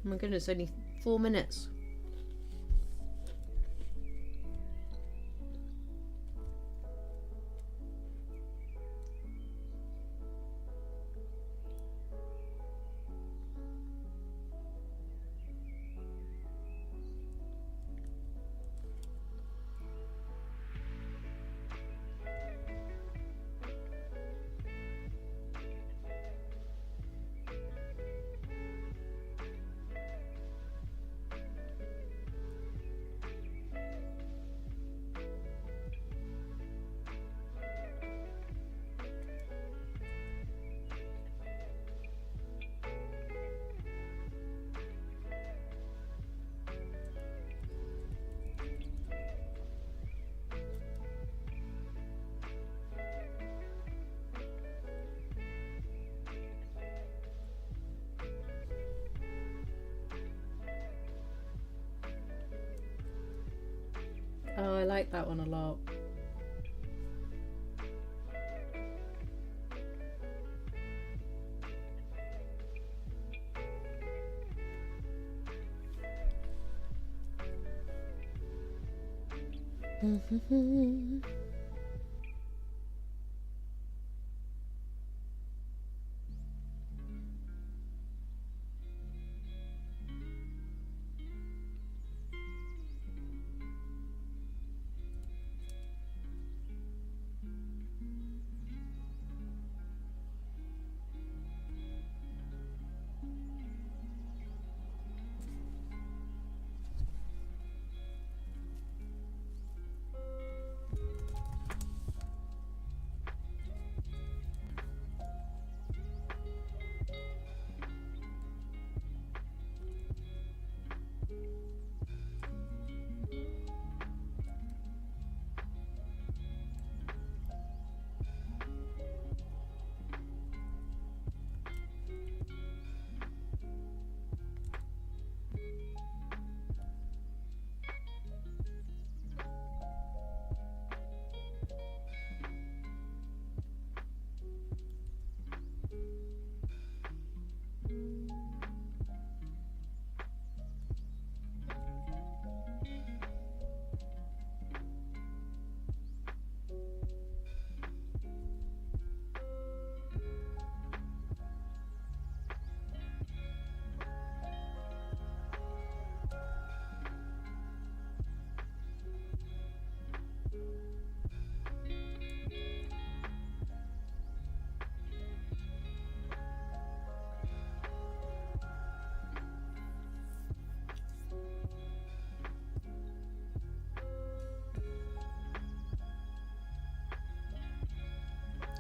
Oh my goodness, only 4 minutes. Oh, I like that one a lot.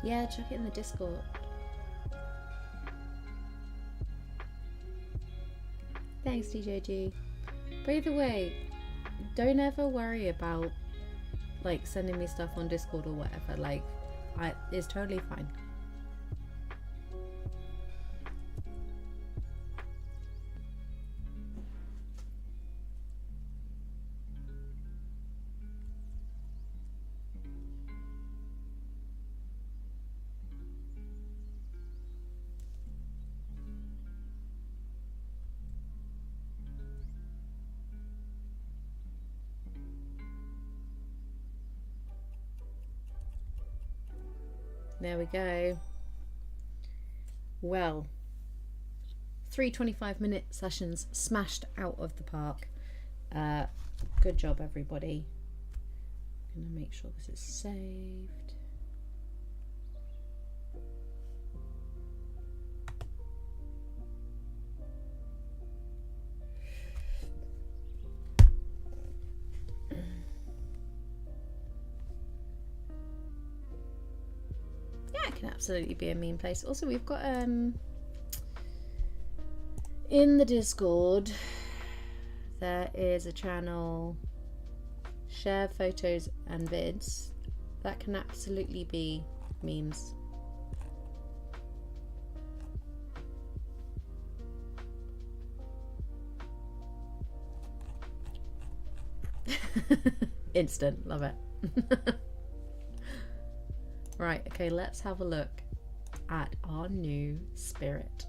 Yeah, chuck it in the Discord. Thanks, DJG. By the way, don't ever worry about like sending me stuff on Discord or whatever. Like, it's totally fine. There we go. Well, 3 25-minute sessions smashed out of the park. Good job, everybody. I'm gonna make sure this is saved. Absolutely be a mean place. Also, we've got in the Discord there is a channel, share photos and vids, that can absolutely be memes. Instant, love it. Right, okay, let's have a look at our new spirit.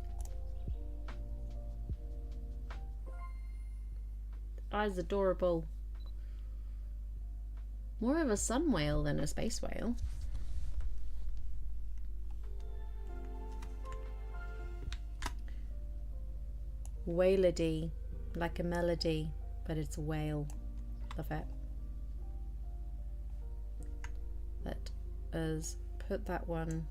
Eyes adorable. More of a sun whale than a space whale. Wailody, like a melody, but it's a whale. Love it. Let us put that one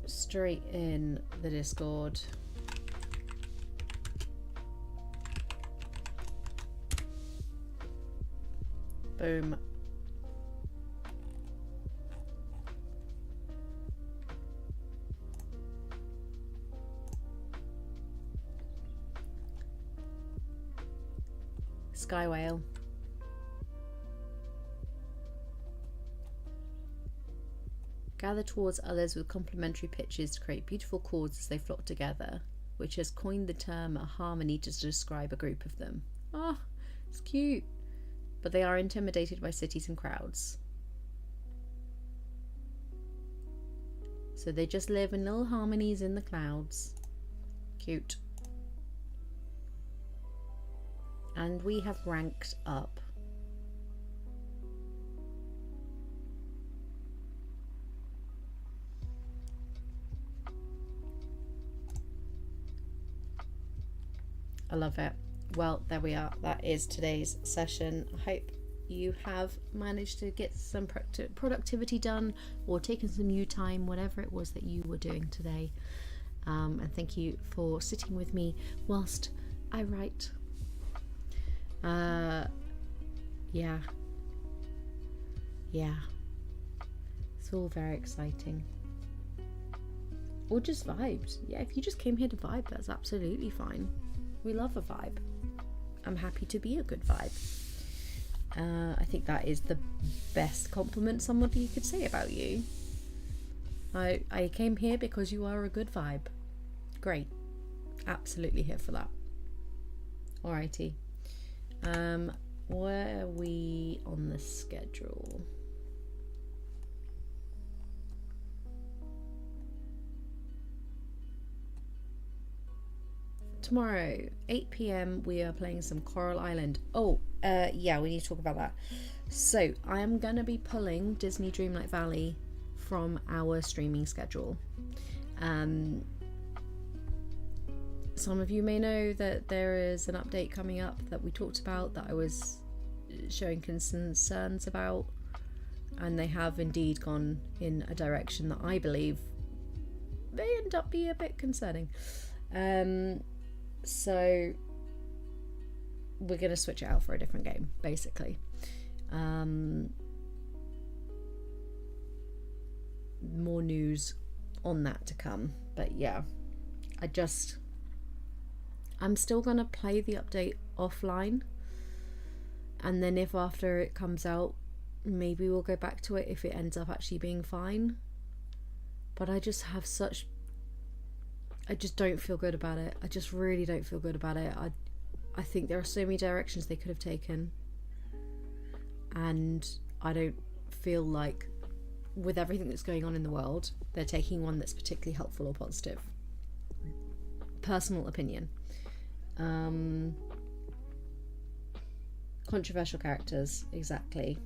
straight in the Discord. Boom. Sky whale. Gather towards others with complementary pitches to create beautiful chords as they flock together, which has coined the term a harmony to describe a group of them. Oh, it's cute. But they are intimidated by cities and crowds. So they just live in little harmonies in the clouds. Cute. And we have ranked up. I love it. Well, there we are. That is today's session. I hope you have managed to get some productivity done or taken some you time, whatever it was that you were doing today. And thank you for sitting with me whilst I write. Yeah. It's all very exciting. Or just vibed. Yeah, if you just came here to vibe, that's absolutely fine. We love a vibe. I'm happy to be a good vibe. I think that is the best compliment somebody could say about you. I came here because you are a good vibe. Great. Absolutely here for that. Alrighty. Where are we on the schedule? Tomorrow, 8 p.m, we are playing some Coral Island. Oh, yeah, we need to talk about that. So, I am going to be pulling Disney Dreamlight Valley from our streaming schedule. Some of you may know that there is an update coming up that we talked about that I was showing concerns about, and they have indeed gone in a direction that I believe may end up being a bit concerning. So we're going to switch it out for a different game, basically. More news on that to come, but yeah, I'm still going to play the update offline, and then if after it comes out, maybe we'll go back to it if it ends up actually being fine. But I just don't feel good about it. I just really don't feel good about it. I think there are so many directions they could have taken, and I don't feel like, with everything that's going on in the world, they're taking one that's particularly helpful or positive. Personal opinion. Controversial characters, exactly.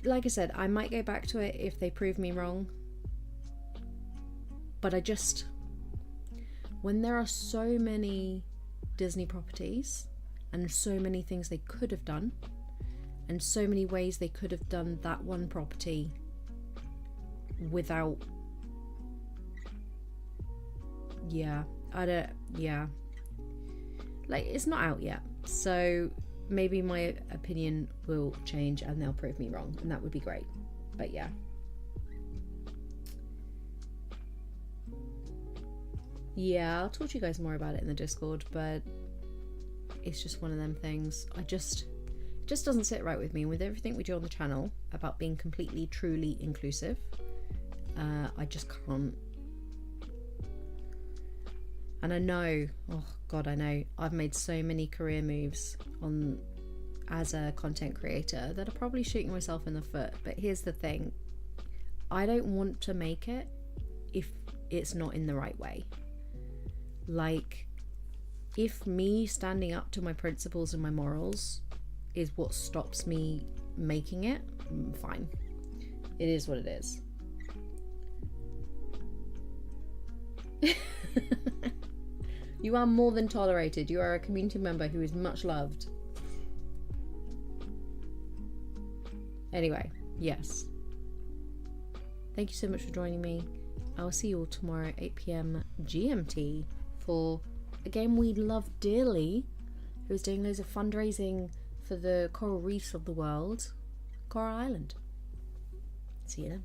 Like I said, I might go back to it if they prove me wrong, but when there are so many Disney properties and so many things they could have done and so many ways they could have done that one property without, like, it's not out yet, so maybe my opinion will change and they'll prove me wrong, and that would be great. But yeah, I'll talk to you guys more about it in the Discord, but it's just one of them things. just doesn't sit right with me. With everything we do on the channel about being completely, truly inclusive, I just can't. And I know, oh God, I know I've made so many career moves as a content creator that are probably shooting myself in the foot. But here's the thing, I don't want to make it if it's not in the right way. Like, if me standing up to my principles and my morals is what stops me making it, fine. It is what it is. You are more than tolerated. You are a community member who is much loved. Anyway, yes. Thank you so much for joining me. I will see you all tomorrow at 8 p.m. GMT for a game we love dearly, who is doing loads of fundraising for the coral reefs of the world, Coral Island. See you then.